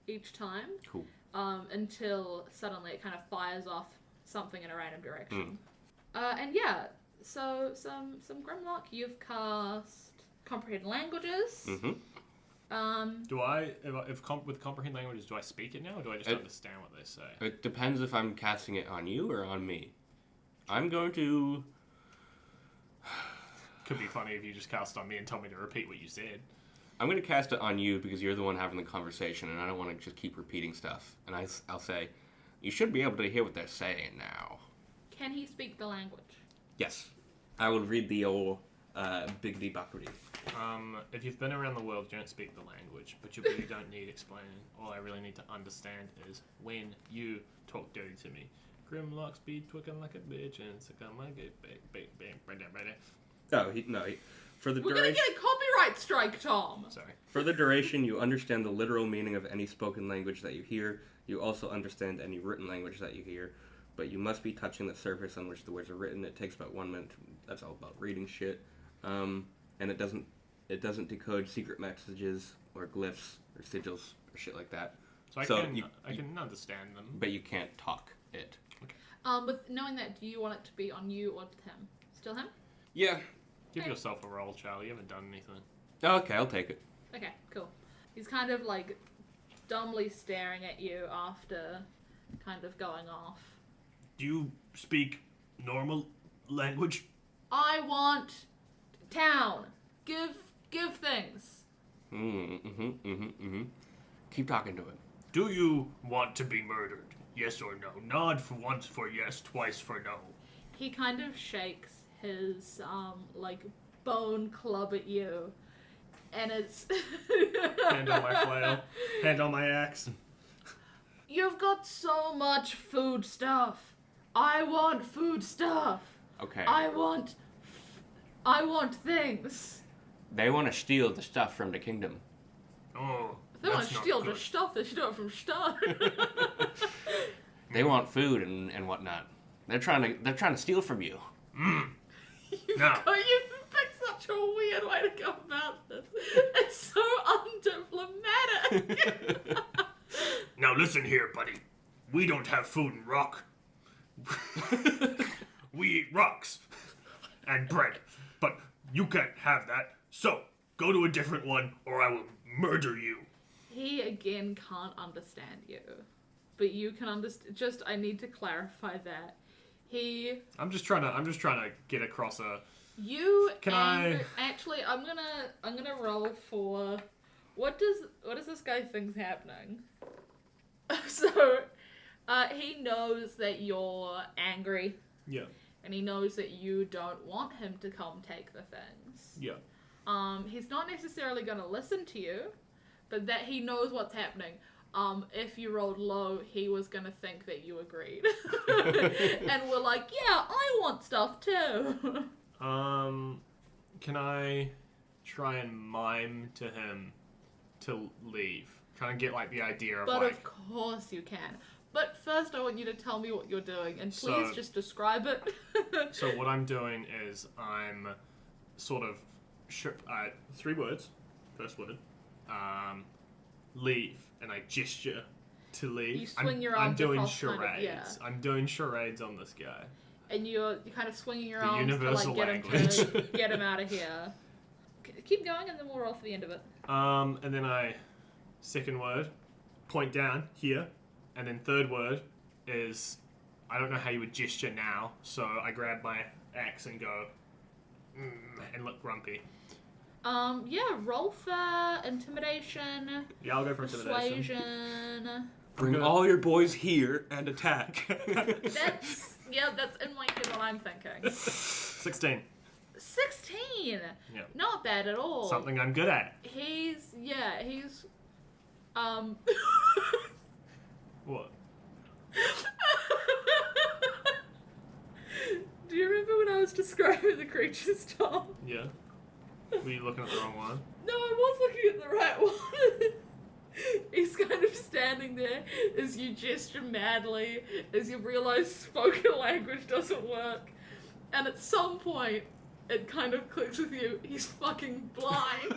each time. Cool. Until suddenly it kind of fires off something in a random direction. So some Grimlock, you've cast Comprehend Languages. Mm-hmm. Do I, with Comprehend Languages, do I speak it now, or do I just understand what they say? It depends if I'm casting it on you or on me. I'm going to... Could be funny if you just cast on me and told me to repeat what you said. I'm going to cast it on you because you're the one having the conversation, and I don't want to just keep repeating stuff. And I'll say, you should be able to hear what they're saying now. Can he speak the language? Yes. I will read the old Big D Bacardi. If you've been around the world, you don't speak the language, but you really don't need explaining. All I really need to understand is when you talk dirty to me. Grimlock's be twicking like a bitch and sucking like a Oh, for the We're gonna duration. get a copyright strike, Tom. Sorry. For the duration, you understand the literal meaning of any spoken language that you hear. You also understand any written language that you hear, but you must be touching the surface on which the words are written. It takes about 1 minute. That's all about reading shit, and it doesn't decode secret messages or glyphs or sigils or shit like that. So I can understand them. But you can't talk it. Okay. With knowing that, do you want it to be on you or him? Still him? Yeah. Give yourself a roll, Charlie. You haven't done anything. Okay, I'll take it. Okay, cool. He's kind of like dumbly staring at you after kind of going off. Do you speak normal language? I want town. Give things. Keep talking to him. Do you want to be murdered? Yes or no? Nod for once for yes, twice for no. He kind of shakes his, like, bone club at you. And it's... Hand on my flail. Hand on my axe. You've got so much food stuff. I want food stuff. Okay. I want things. They want to steal the stuff from the kingdom. Oh, If they want that's to not steal good. the stuff, they should do it from start. They want food and whatnot. They're trying to steal from you. Now, You've picked such a weird way to go about this. It's so undiplomatic. now listen here, buddy. We don't have food in rock. We eat rocks and bread, but you can't have that. So go to a different one, or I will murder you. He again can't understand you, but you can understand. Just I need to clarify that I'm just trying to get across a. you Can and I- actually I'm gonna roll for what does this guy think's happening? So he knows that you're angry, Yeah. and he knows that you don't want him to come take the things. Yeah. He's not necessarily gonna listen to you, but that he knows what's happening. If you rolled low, he was gonna think that you agreed. And we're like, yeah, I want stuff too. Can I try and mime to him to leave? Try and get like the idea of But like. of course you can. But first I want you to tell me what you're doing, and So- please just describe it. So what I'm doing is I'm sort of 3 words. First word. Leave, and I gesture to leave. You swing your I'm arms doing across kind charades. of- yeah. I'm doing charades on this guy. And you're kind of swinging your The arms universal to like language. get him out of here. Keep going, and then we'll roll for the end of it. And then second word, point down here, and then third word is, I don't know how you would gesture now, so I grab my axe and go, and look grumpy. Yeah, roll for intimidation, Yeah, I'll go for intimidation. persuasion. Bring all your boys here and attack. That's in my head what I'm thinking. 16. 16. Yeah. Not bad at all. Something I'm good at. He's What? Do you remember when I was describing the creature's Tom? Yeah. Were you looking at the wrong one? No, I was looking at the right one. He's kind of standing there as you gesture madly, as you realize spoken language doesn't work. And at some point, it kind of clicks with you, he's fucking blind.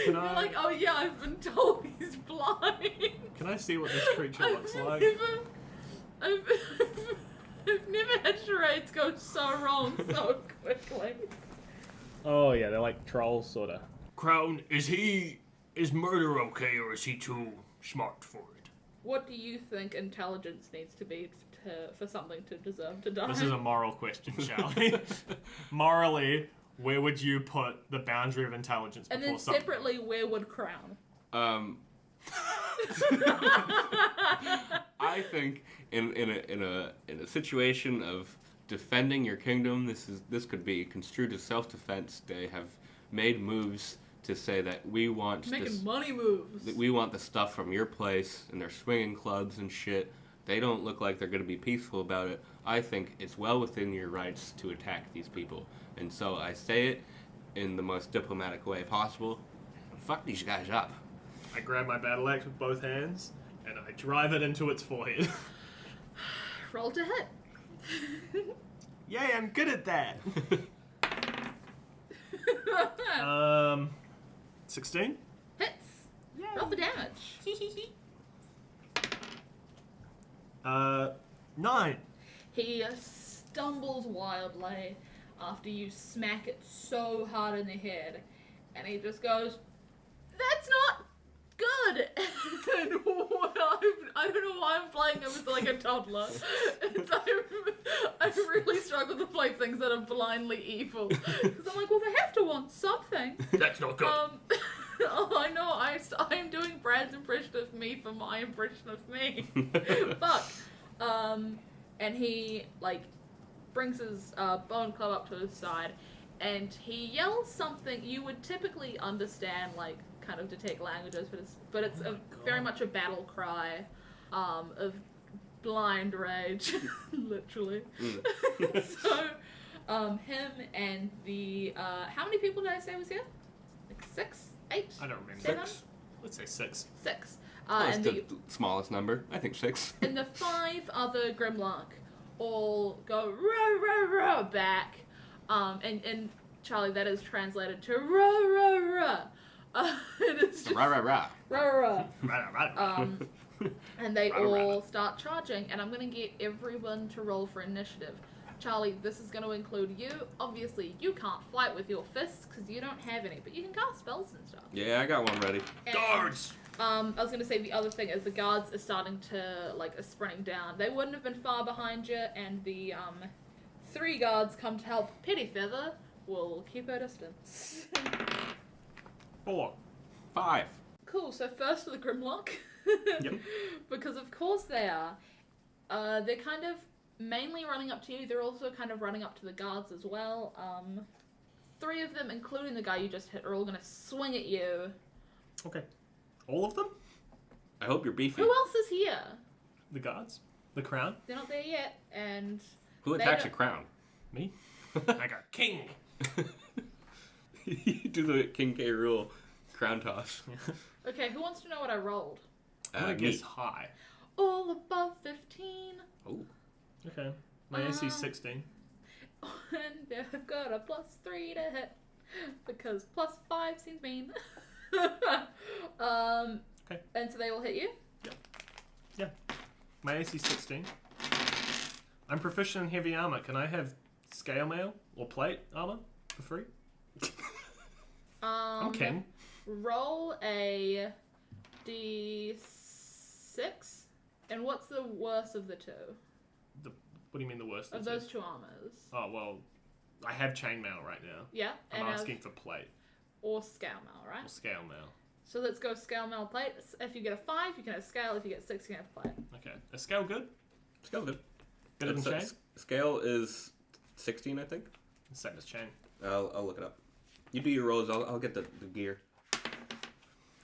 You're like, oh yeah, I've been told he's blind. Can I see what this creature looks like? I've never had charades go so wrong so quickly. Oh yeah, they're like trolls, sorta. Crown, is murder okay, or is he too smart for it? What do you think intelligence needs to be for something to deserve to die? This is a moral question, Charlie. Morally, where would you put the boundary of intelligence and before then something? separately, where would Crown? I think in a situation of defending your kingdom, this could be construed as self-defense. They have made moves to say that we want Making money moves. that we want the stuff from your place, and they're swinging clubs and shit. They don't look like they're going to be peaceful about it. I think it's well within your rights to attack these people, and so I say it in the most diplomatic way possible. Fuck these guys up. I grab my battle axe with both hands and I drive it into its forehead. Roll to hit. Yay, I'm good at that. 16? Hits. Roll for damage. 9. He stumbles wildly after you smack it so hard in the head, and he just goes, "That's not good." god! And I don't know why I'm playing him as like a toddler. I really struggle to play things that are blindly evil. Because I'm like, well, they have to want something. That's not good. Oh, I know. I'm doing Brad's impression of me for my impression of me. Fuck. And he like brings his bone club up to his side, and he yells something you would typically understand, like kind of detect languages, but it's very much a battle cry, of blind rage, literally. So, him and the how many people did I say was here? Like 6, 8? I don't remember. 7? Let's say 6. 6. That's And the smallest number. I think 6. and the 5 other Grimlock all go rah rah rah back, and Charlie, that is translated to rah rah rah. And it's just Rah, rah, rah. rah rah. And they Rah, rah, all rah. start charging, and I'm gonna get everyone to roll for initiative. Charlie, this is going to include you. Obviously, you can't fight with your fists because you don't have any, but you can cast spells and stuff. Yeah, I got one ready. And, Guards! I was going to say the other thing is the guards are starting to, like, are sprinting down. They wouldn't have been far behind you, and the 3 guards come to help. Pettyfeather will keep her distance. 4. 5. Cool, so first to the Grimlock. Yep. Because of course they are. They're kind of mainly running up to you. They're also kind of running up to the guards as well. 3 of them, including the guy you just hit, are all going to swing at you. Okay. All of them? I hope you're beefy. Who else is here? The guards? The crown? They're not there yet, and... Who they attacks a don't- crown? Me? I got king. You do the King K. Rool crown toss. Okay, who wants to know what I rolled? I'm gonna Me. guess high. All above 15. Oh. Okay. My AC is 16. And they've got a +3 to hit. Because +5 seems mean. Okay. And so they will hit you? Yeah. My AC is 16. I'm proficient in heavy armor. Can I have scale mail or plate armor for free? I'm king. Roll a d6. And what's the worst of the 2? What do you mean the worst? Of those 2 armors? Oh, well, I have chainmail right now. Yeah, I'm and asking for plate or scale mail, right? or scale mail. So let's go scale mail plate. If you get a 5, you can have scale. If you get 6, you can have plate. Okay. Is scale good? Scale good. Better than chain? Scale is 16, I think. Same as chain. I'll look it up. You do your rolls. I'll get the gear.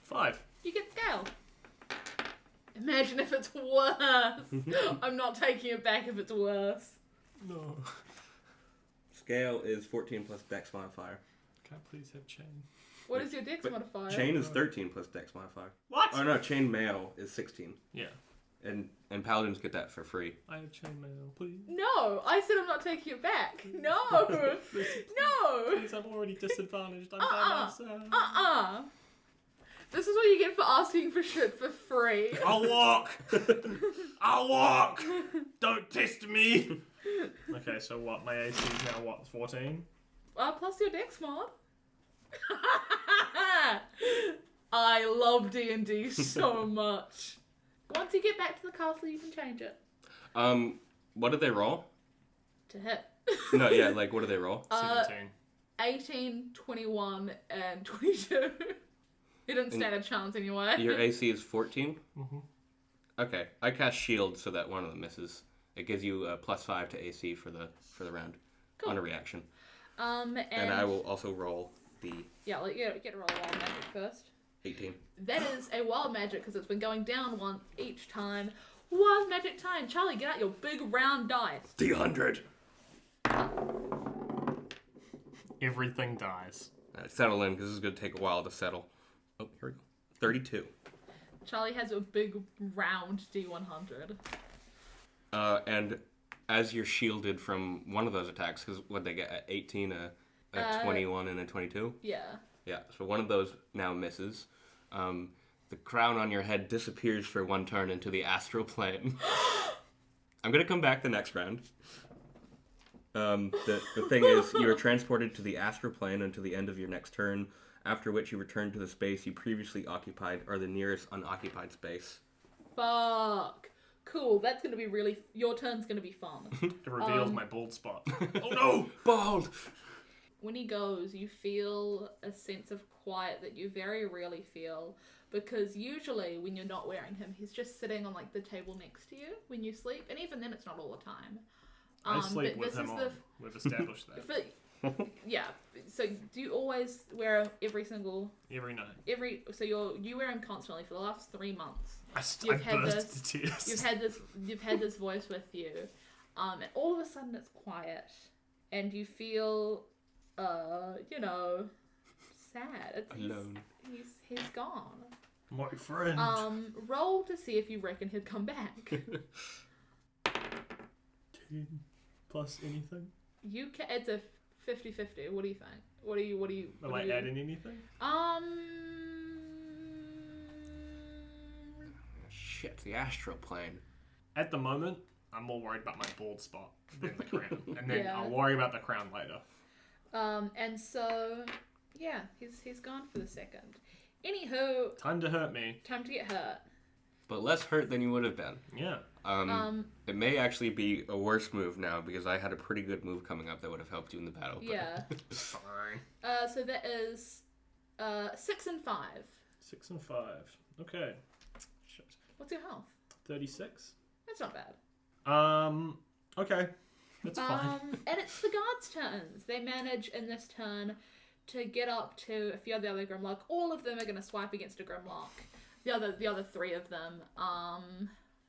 5. You get scale. Imagine if it's worse. I'm not taking it back if it's worse. No. Scale is 14 plus Dex modifier. Can I please have chain? What is your dex But modifier? Chain is 13 plus Dex modifier. What? Oh no, chain mail is 16, Yeah. and paladins get that for free. I have chain mail, please. No, I said I'm not taking it back. No, no. Please, I'm already disadvantaged. I'm by myself. This is what you get for asking for shit for free. I'll walk. I'll walk. Don't test me. Okay, so what? My AC is now what? 14. Plus your dex mod. I love D&D so much. Once you get back to the castle, you can change it What did they roll? to hit. No, yeah, like what do they roll? 17. 18, 21, and 22. You didn't stand a chance anyway. Your AC is 14? Mm-hmm. Okay, I cast shield so that one of them misses. It gives you a +5 to AC for the round Cool. on a reaction. And I will also roll the Yeah, like, you get to roll a wild magic first. 18. That is a wild magic because it's been going down once each time. Wild magic time. Charlie, get out your big round dice. D100. Everything dies. Settle in because this is going to take a while to settle. Oh, here we go. 32. Charlie has a big round D100. And as you're shielded from one of those attacks, because what they get, 18, a 21, and a 22? Yeah. Yeah, so one of those now misses. The crown on your head disappears for one turn into the astral plane. I'm going to come back the next round. The thing is, you are transported to the astral plane until the end of your next turn, after which you return to the space you previously occupied or the nearest unoccupied space. Fuck. Cool, that's gonna be really... Your turn's gonna be fun. It reveals my bald spot. Oh no! Bald! When he goes, you feel a sense of quiet that you very rarely feel, because usually when you're not wearing him, he's just sitting on like the table next to you when you sleep, and even then it's not all the time. I sleep but with him on. We've established that. But, yeah, so do you always wear him every single... Every night. So you wear him constantly for the last 3 months. I burst to tears. You've had this voice with you, and all of a sudden it's quiet, and you feel, sad. Alone. He's gone. My friend. Roll to see if you reckon he'd come back. 10 plus anything. It's a 50-50. What do you think? What do you? Am I adding anything? Shit, the astral plane. At the moment, I'm more worried about my bald spot than the crown, and then Yeah. I'll worry about the crown later. And so, yeah, he's gone for the second. Anywho, Time to hurt me. time to get hurt. But less hurt than you would have been. Yeah. It may actually be a worse move now because I had a pretty good move coming up that would have helped you in the battle. But... Yeah. Fine. So that is 6 and 5. 6 and 5. Okay. Shit. What's your health? 36. That's not bad. Okay. That's fine. And it's the guards' turns. They manage in this turn to get up to a few of the other Grimlock. All of them are going to swipe against a Grimlock. The other 3 of them.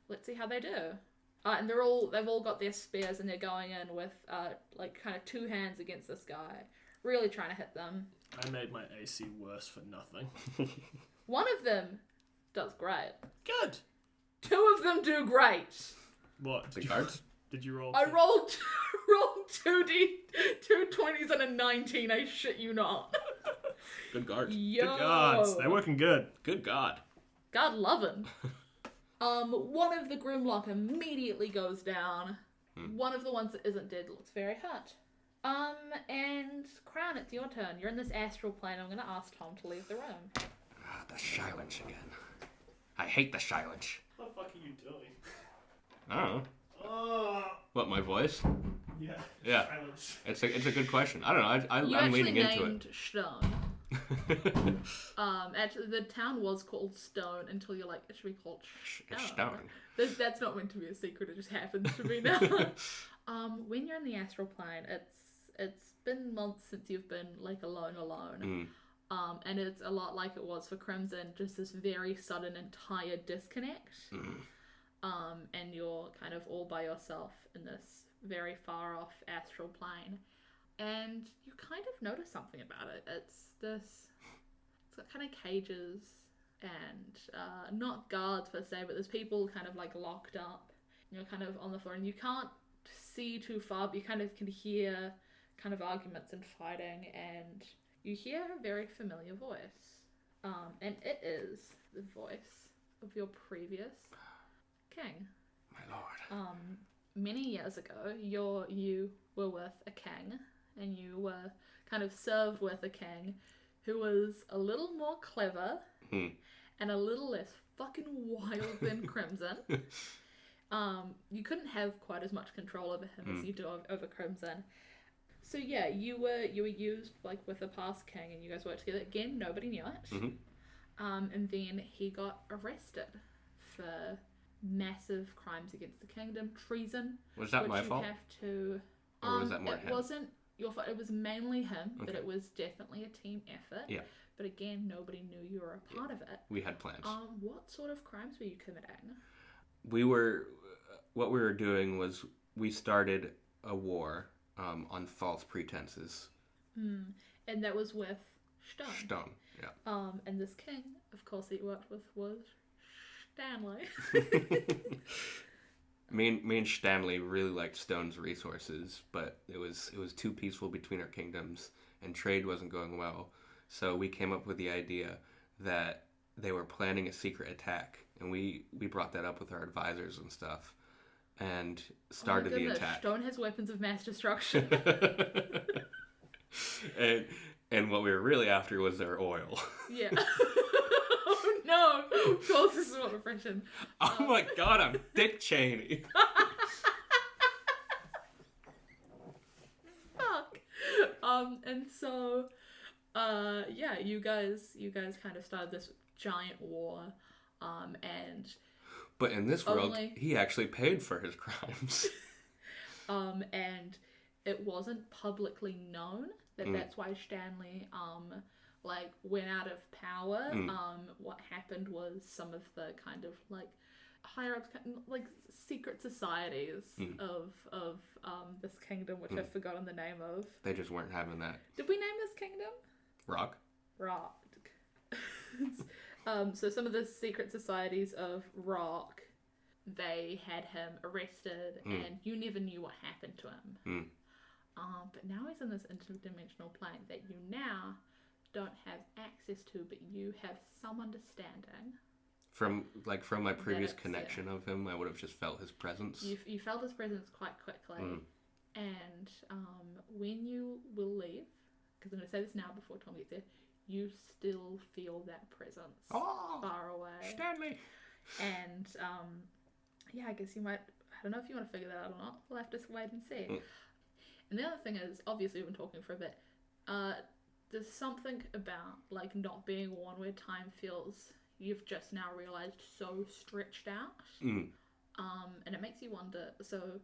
Let's see how they do. And they've all got their spears and they're going in with kind of 2 hands against this guy, really trying to hit them. I made my AC worse for nothing. One of them does great. Good. 2 of them do great. What? The guards? Did you roll? I rolled 2 20s and a 19. I shit you not. Good guards. Yo. Good gods. They're working good. Good God. God lovin'. One of the Grimlock immediately goes down. One of the ones that isn't dead looks very hurt. And Crown, it's your turn. You're in this astral plane. I'm gonna ask Tom to leave the room. Ah, the silence again. I hate the silence. What the fuck are you doing? I don't know. What, my voice? Yeah. Yeah. Silence. It's a good question. I don't know. You I'm actually leaning into named Stone. it. Actually, the town was called Stone until you're like, it should be called It's Stone. stone. That's not meant to be a secret. It just happens to be now. When you're in the astral plane, it's been months since you've been like alone. And it's a lot like it was for Crimson, just this very sudden entire disconnect. And you're kind of all by yourself in this very far off astral plane. And you kind of notice something about it. It's got kind of cages and not guards per se, but there's people kind of like locked up. You're kind of on the floor and you can't see too far, but you kind of can hear kind of arguments and fighting, and you hear a very familiar voice. And it is the voice of your previous king. My lord. Many years ago, you were with a king, and you were kind of served with a king who was a little more clever and a little less fucking wild than Crimson. You couldn't have quite as much control over him as you do over Crimson. So yeah, you were used like with the past king, and you guys worked together. Again, nobody knew it. And then he got arrested for massive crimes against the kingdom, treason. Was that my fault? Have to. Or was that more it him? wasn't your fault. It was mainly him, but Okay. it was definitely a team effort. Yeah. But again, nobody knew you were a part of it. We had plans. What sort of crimes were you committing? What we were doing was we started a war on false pretenses. And that was with Stone. Stone, yeah. And this king, of course, that you worked with was Stanley. Me and Stanley really liked Stone's resources, but it was too peaceful between our kingdoms, and trade wasn't going well. So we came up with the idea that they were planning a secret attack, and we brought that up with our advisors and stuff. and started the attack. Stone has weapons of mass destruction. and what we were really after was their oil. Yeah. Oh no! Of course, this is what we're friction. Oh my god, I'm Dick Cheney. Fuck. And so, yeah, you guys kind of started this giant war, and. But in this world, he actually paid for his crimes. And it wasn't publicly known that that's why Stanley, like, went out of power. What happened was some of the kind of, like, higher-ups, like, secret societies of this kingdom, which I've forgotten the name of. They just weren't having that. Did we name this kingdom? Rock. So some of the secret societies of Rock, they had him arrested, and you never knew what happened to him. But now he's in this interdimensional plane that you now don't have access to, but you have some understanding. From my previous connection of him, I would have just felt his presence. You felt his presence quite quickly, and when you will leave, because I'm going to say this now before Tom gets there, you still feel that presence far away. Stanley! And, yeah, I guess you might... I don't know if you want to figure that out or not. We'll have to wait and see. And the other thing is, obviously we've been talking for a bit, there's something about, like, not being one where time feels, you've just now realised, so stretched out. And it makes you wonder, so...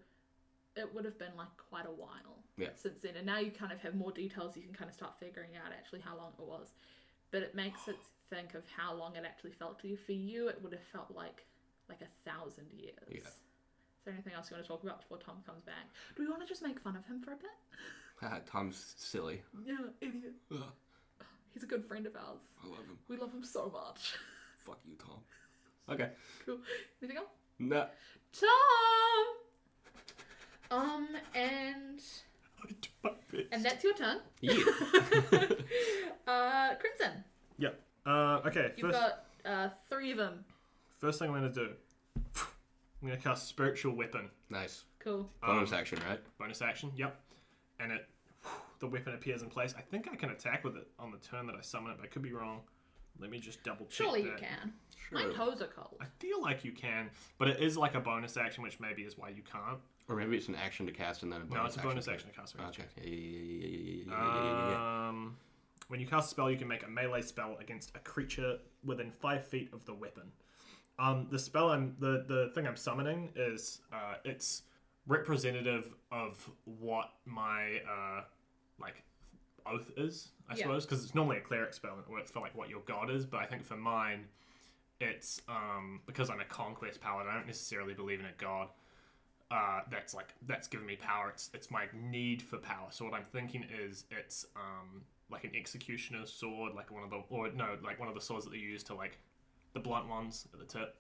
It would have been, like, quite a while since then. And now you kind of have more details. You can kind of start figuring out actually how long it was. But it makes it think of how long it actually felt to you. For you, it would have felt like 1,000 years. Yeah. Is there anything else you want to talk about before Tom comes back? Do we want to just make fun of him for a bit? Tom's silly. Yeah, idiot. He's a good friend of ours. I love him. We love him so much. Fuck you, Tom. Okay. Cool. Anything else? No. Tom! And that's your turn. Yeah. Crimson. Yep. Okay. You've got 3 of them. First thing I'm going to do, I'm going to cast Spiritual Weapon. Nice. Cool. Bonus action, right? Bonus action, yep. And the weapon appears in place. I think I can attack with it on the turn that I summon it, but I could be wrong. Let me just double check. Surely you can. Sure. My toes are cold. I feel like you can, but it is like a bonus action, which maybe is why you can't. Or maybe it's an action to cast and then a bonus action. No, it's a bonus action to cast. Okay. When you cast a spell, you can make a melee spell against a creature within 5 feet of the weapon. The spell the thing I'm summoning is it's representative of what my like oath is, I suppose, because it's normally a cleric spell and it works for like what your god is, but I think for mine it's because I'm a conquest paladin, I don't necessarily believe in a god. That's given me power. It's my need for power. So what I'm thinking is it's like an executioner's sword, like one of the swords that they use to like the blunt ones at the tip.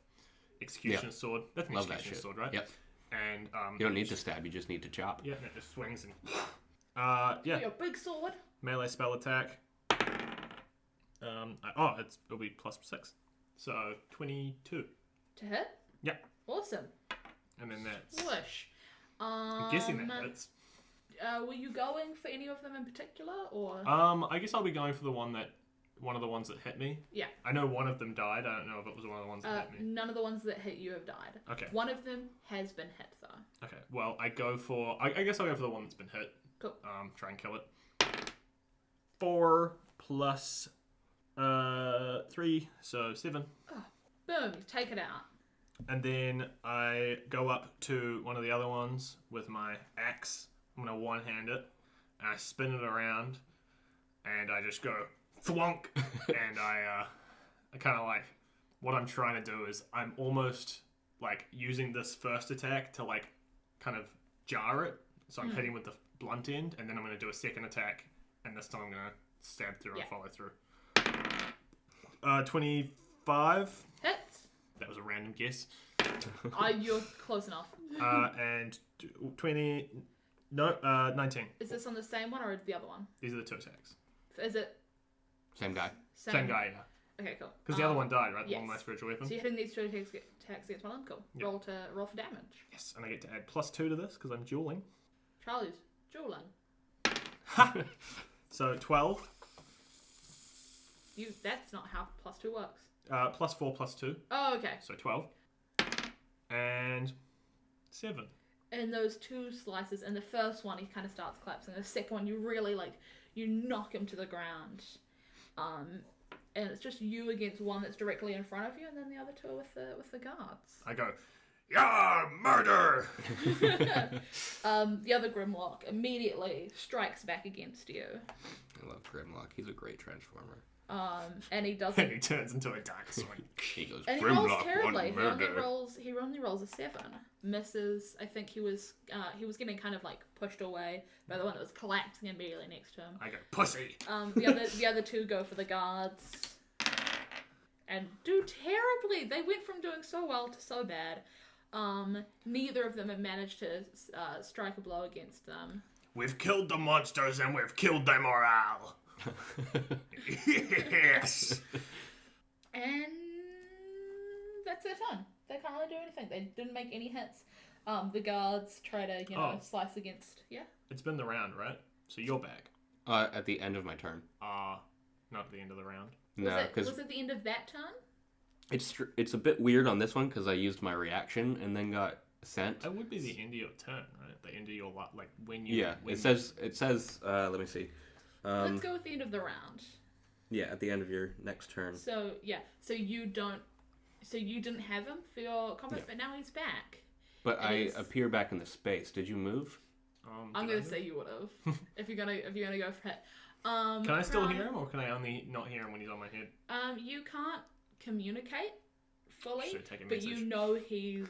Executioner's sword. That's an executioner's sword, right? Yep. And you don't need to stab. You just need to chop. Yeah, and it just swings and Your big sword. Melee spell attack. It'll be +6, so 22 to hit. Yep. Awesome. And then that's... Whoosh. I'm guessing that hits. Were you going for any of them in particular, or? I guess I'll be going for one of the ones that hit me. Yeah. I know one of them died. I don't know if it was one of the ones that hit me. None of the ones that hit you have died. Okay. One of them has been hit, though. Okay. Well, I guess I'll go for the one that's been hit. Cool. Try and kill it. 4 plus 3, so 7. Oh, boom! You take it out. And then I go up to one of the other ones with my axe. I'm going to one-hand it. And I spin it around. And I just go, thwonk. And I kind of like, what I'm trying to do is I'm almost like using this first attack to like kind of jar it. So I'm hitting with the blunt end. And then I'm going to do a second attack. And this time I'm going to stab through and follow through. 25. Hits. That was a random guess. You're close enough. And 19. Is this on the same one or the other one? These are the 2 attacks. Is it? Same guy. Same guy, yeah. Okay, cool. Because the other one died, right? The yes. one with my spiritual weapon. So you're hitting these two attacks against one of them. Cool. Yep. Roll for damage. Yes, and I get to add +2 to this because I'm dueling. Charlie's dueling. So 12. That's not how +2 works. +4 +2. Oh, okay. So 12. And 7. And those two slices, and the first one he kind of starts collapsing. The second one you really you knock him to the ground. And it's just you against one that's directly in front of you, and then the other two are with the guards. I go, yeah, murder! The other Grimlock immediately strikes back against you. I love Grimlock. He's a great transformer. And he doesn't. And he turns into a dark sword. He goes, And he rolls Grimlock, terribly. one murder. He only rolls a 7. Misses. I think he was getting kind of pushed away by the one that was collapsing immediately next to him. I go, pussy! The other two go for the guards and do terribly. They went from doing so well to so bad. Neither of them have managed to strike a blow against them. We've killed the monsters and we've killed their morale. Yes! And that's their turn. They can't really do anything. They didn't make any hits. The guards try to, slice against. Yeah. It's been the round, right? So you're back. At the end of my turn. Not at the end of the round. No, because Was it the end of that turn? it's a bit weird on this one because I used my reaction and then got sent. It would be the end of your turn, right? The end of your when you. Yeah, it says. Let me see. Let's go with the end of the round. Yeah, at the end of your next turn. So you didn't have him for your combat, but now he's back. But I appear back in the space. Did you move? I'm gonna say you would have if you're gonna go for it. Can I still hear him, or can I only not hear him when he's on my head? You can't communicate fully, Should take a but message. you know he's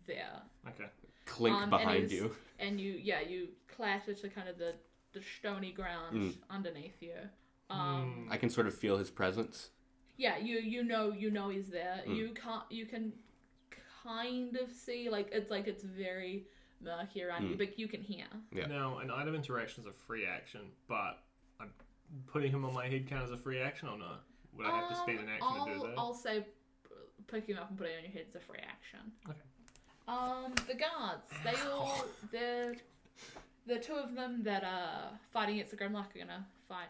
there. Okay. Clink behind you. And you clatter to kind of the stony ground underneath you. I can sort of feel his presence. Yeah, you know he's there. You can kind of see it's very murky around you, but you can hear. Yeah. Now, an item interaction is a free action, but I'm putting him on my head count as a free action or not? Would I have to spend an action to do that? I'll say picking him up and putting it on your head is a free action. Okay. The guards, the two of them that are fighting against the Grimlock are gonna fight.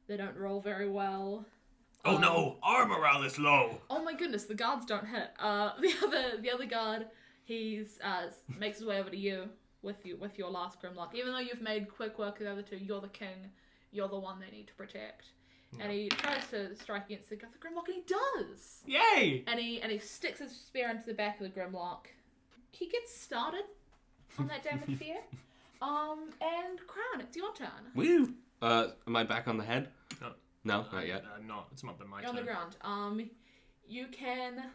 They don't roll very well. Oh no, our morale is low. Oh my goodness, the guards don't hit. The other guard, he's makes his way over to you with your last Grimlock. Even though you've made quick work of the other two, you're the king. You're the one they need to protect. Yeah. And he tries to strike against the Grimlock, and he does. Yay! And he sticks his spear into the back of the Grimlock. He gets started on that damage fear. And Crown, it's your turn. Woo! Am I back on the head? No, not yet. No, it's not been my You're turn. on the ground. You can.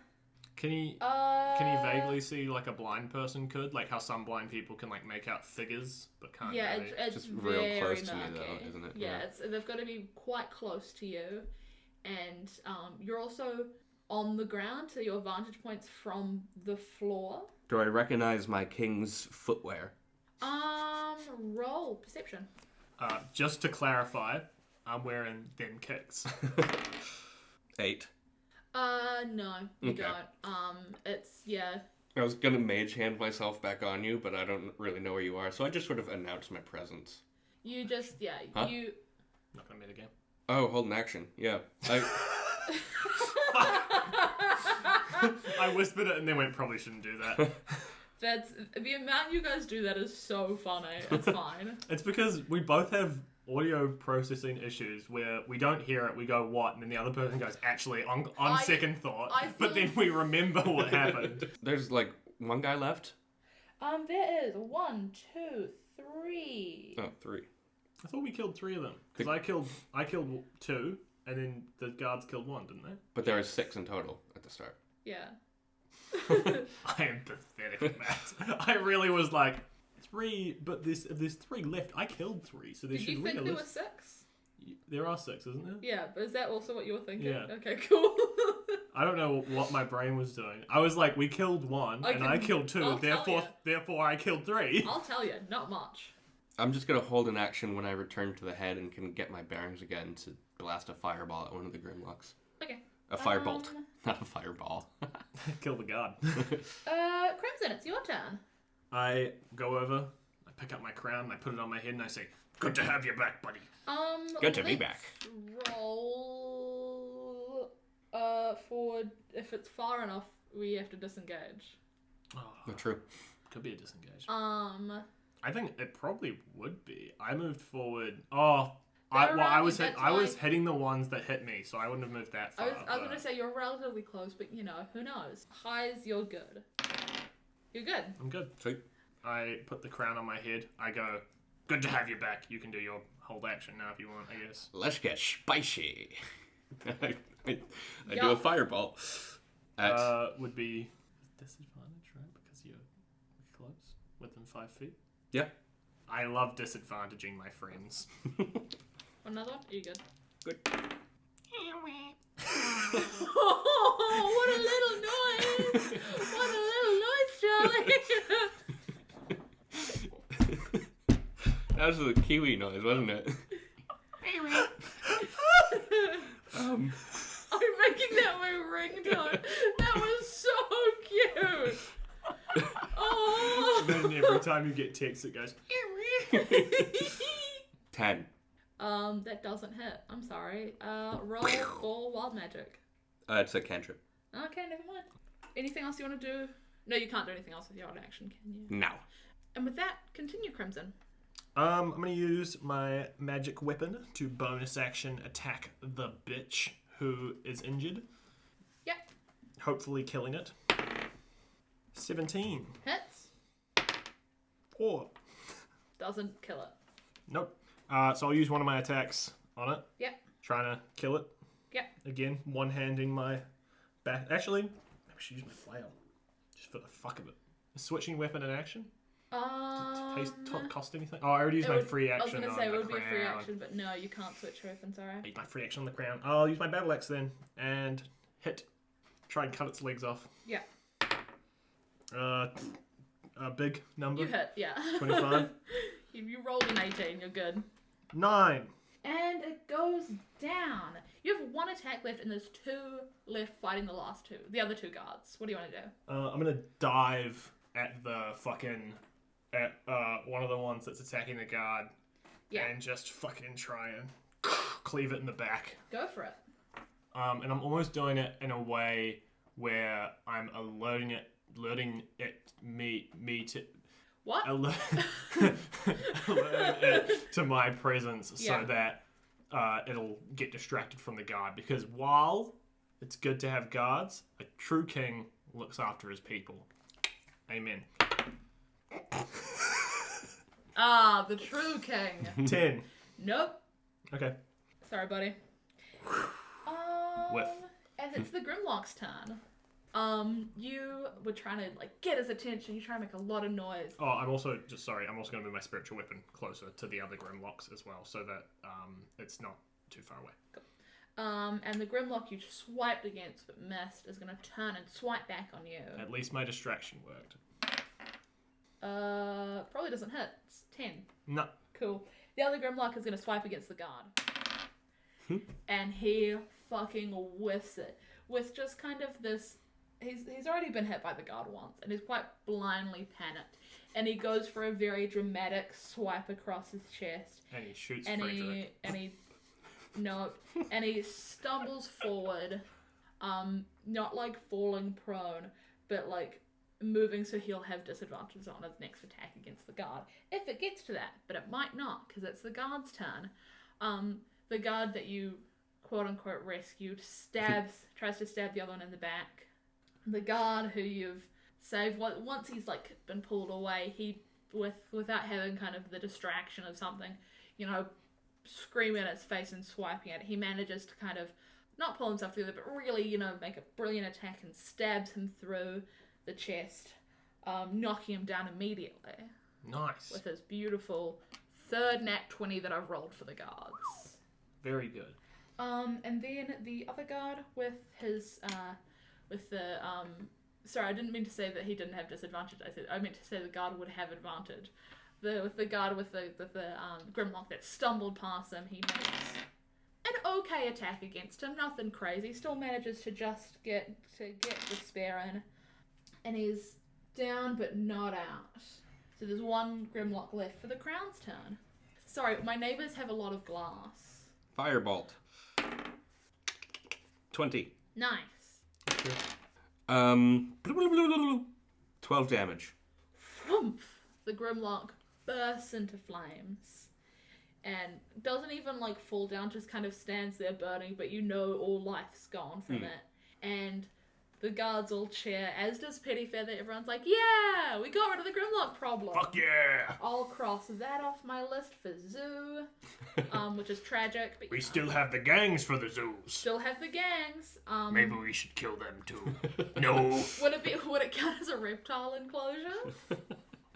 Can he vaguely see like a blind person could? Like how some blind people can make out figures but can't really. It's just very real close to murky. me though, isn't it? Yeah, they've got to be quite close to you. And you're also on the ground, so your vantage point's from the floor. Do I recognize my king's footwear? Roll perception. Just to clarify, I'm wearing them kicks. 8. No, you Okay. don't. I was gonna mage hand myself back on you, but I don't really know where you are, so I just sort of announced my presence. You just, Huh? you... Not gonna meet again. Oh, hold an action. Yeah. I whispered it and then went, probably shouldn't do that. That's, the amount you guys do that is so funny. It's fine. It's because we both have audio processing issues where we don't hear it, we go, what? And then the other person goes, actually, on second thought. But then we remember what happened. There's one guy left? There is 1, 2, 3. Oh, 3. I thought we killed 3 of them. Because I killed 2, and then the guards killed 1, didn't they? But there was 6 in total at the start. Yeah. I am pathetic, Matt. I really was like, 3, but there's 3 left. I killed 3, so there Did should you think there were realistic- 6? There are 6, isn't there? Yeah, but is that also what you were thinking? Yeah. Okay, cool. I don't know what my brain was doing. I was like, we killed 1, and I killed 2, I'll tell therefore I killed 3. I'll tell you, not much. I'm just gonna hold an action when I return to the head and can get my bearings again to blast a fireball at one of the Grimlocks. Okay. A firebolt, not a fireball. Kill the guard. Crimson, it's your turn. I go over, I pick up my crown, I put it on my head, and I say, "Good to have you back, buddy." Good to be back. Roll. For if it's far enough, we have to disengage. Oh, True. could be a disengage. I I think it probably would be. I moved forward. I was hitting the ones that hit me, so I wouldn't have moved that far. I was gonna say you're relatively close, but you know, who knows? Highs, you're good. You're good. I'm good. Sweet. I put the crown on my head. I go, "Good to have you back. You can do your hold action now if you want, I guess." Let's get spicy. I do a Yeah. fireball. Would be disadvantage, right? Because you're close, within 5 feet. Yeah. I love disadvantaging my friends. Another one? Are you good? Good. Oh, what a little noise! What a little noise, Charlie! That was a kiwi noise, wasn't it? I'm making that my ringtone. That was so cute. Oh. Then every time you get text, it goes. 10. That doesn't hit. I'm sorry. Roll for wild magic. It's a cantrip. Okay, never mind. Anything else you want to do? No, you can't do anything else with your own action, can you? No. And with that, continue, Crimson. I'm gonna use my magic weapon to bonus action attack the bitch who is injured. Yep. Hopefully killing it. 17. Hits. 4. Doesn't kill it. Nope. So I'll use one of my attacks on it. Yep. Trying to kill it. Yep. Again, one-handing my back. Actually, maybe I should use my flail. Just for the fuck of it. Is switching weapon in action? Cost anything? Oh, I already used my free action. I was on gonna say it the would be a free crown. action, but no, you can't switch your weapon, sorry. I use my free action on the crown. I'll use my battle axe then and hit. Try and cut its legs off. Yeah. A big number. You hit, yeah. 25. You rolled an 18, you're good. 9. And it goes down. You have one attack left, and there's 2 left fighting the last 2. The other 2 guards. What do you want to do? I'm gonna dive at the fucking one of the ones that's attacking the guard. Yeah. And just fucking try and cleave it in the back. Go for it. And I'm almost doing it in a way where I'm alerting it to What? alerting it to my presence Yeah. so that it'll get distracted from the guard. Because while it's good to have guards, a true king looks after his people. Amen. The true king. 10. Nope. Okay. Sorry, buddy. Whiff. And it's the Grimlock's turn. You were trying to get his attention. You're trying to make a lot of noise. Oh, I'm also going to move my spiritual weapon closer to the other Grimlocks as well, so that it's not too far away. And the Grimlock you swiped against but missed is going to turn and swipe back on you. At least my distraction worked. Probably doesn't hit. It's 10. No. Cool. The other Grimlock is going to swipe against the guard. And he fucking whiffs it. With just kind of this... He's already been hit by the guard once, and he's quite blindly panicked. And he goes for a very dramatic swipe across his chest. And he shoots And Frederick. he stumbles forward, not falling prone, but moving so he'll have disadvantages on his next attack against the guard. If it gets to that, but it might not, because it's the guard's turn. The guard that you quote-unquote rescued tries to stab the other one in the back. The guard who you've saved, once he's been pulled away, he, without having kind of the distraction of something, screaming at his face and swiping at it, he manages to kind of not pull himself together, but really, make a brilliant attack and stabs him through the chest, knocking him down immediately. Nice. With his beautiful third nat 20 that I've rolled for the guards. Very good. And then the other guard with his, sorry, I didn't mean to say that he didn't have disadvantage. I meant to say the guard would have advantage. the guard with the Grimlock that stumbled past him. He makes an okay attack against him, nothing crazy. Still manages to just get the spear in, and he's down but not out. So there's one Grimlock left for the Crown's turn. Sorry, my neighbors have a lot of glass. Firebolt. 20. Nice. 12 damage. Whoomph! The Grimlock bursts into flames and doesn't even like fall down, just kind of stands there burning, but you know all life's gone from it. And the guards all cheer, as does Pettyfeather. Everyone's like, yeah, we got rid of the Grimlock problem. Fuck yeah! I'll cross that off my list for Zoo, which is tragic. But We still have the gangs for the zoos. still have the gangs. Maybe we should kill them too. No. Would it count as a reptile enclosure?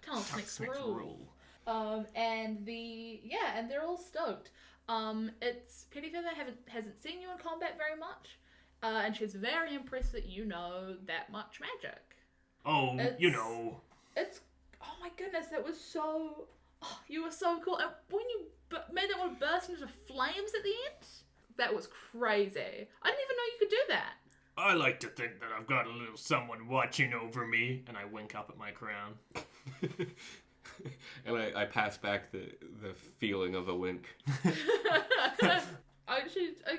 Telsnick's rule. And they're all stoked. It's Pettyfeather hasn't seen you in combat very much, and she's very impressed that you know that much magic. Oh, It's oh my goodness, that was so. Oh, you were so cool. And when you made that one burst into flames at the end, that was crazy. I didn't even know you could do that. I like to think that I've got a little someone watching over me, and I wink up at my crown. And I pass back the feeling of a wink. I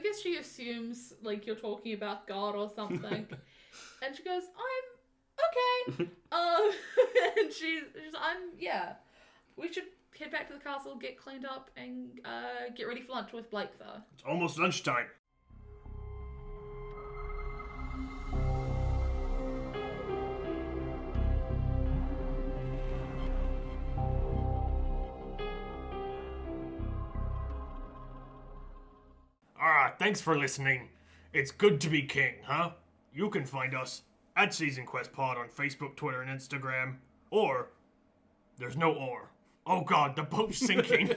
guess she assumes like you're talking about God or something, and she goes, "I'm okay." And she's yeah. We should head back to the castle, get cleaned up, and get ready for lunch with Blake though. It's almost lunchtime. Thanks for listening. It's good to be king, huh? You can find us at Season Quest Pod on Facebook, Twitter, and Instagram. Or, there's no or. Oh god, the boat's sinking.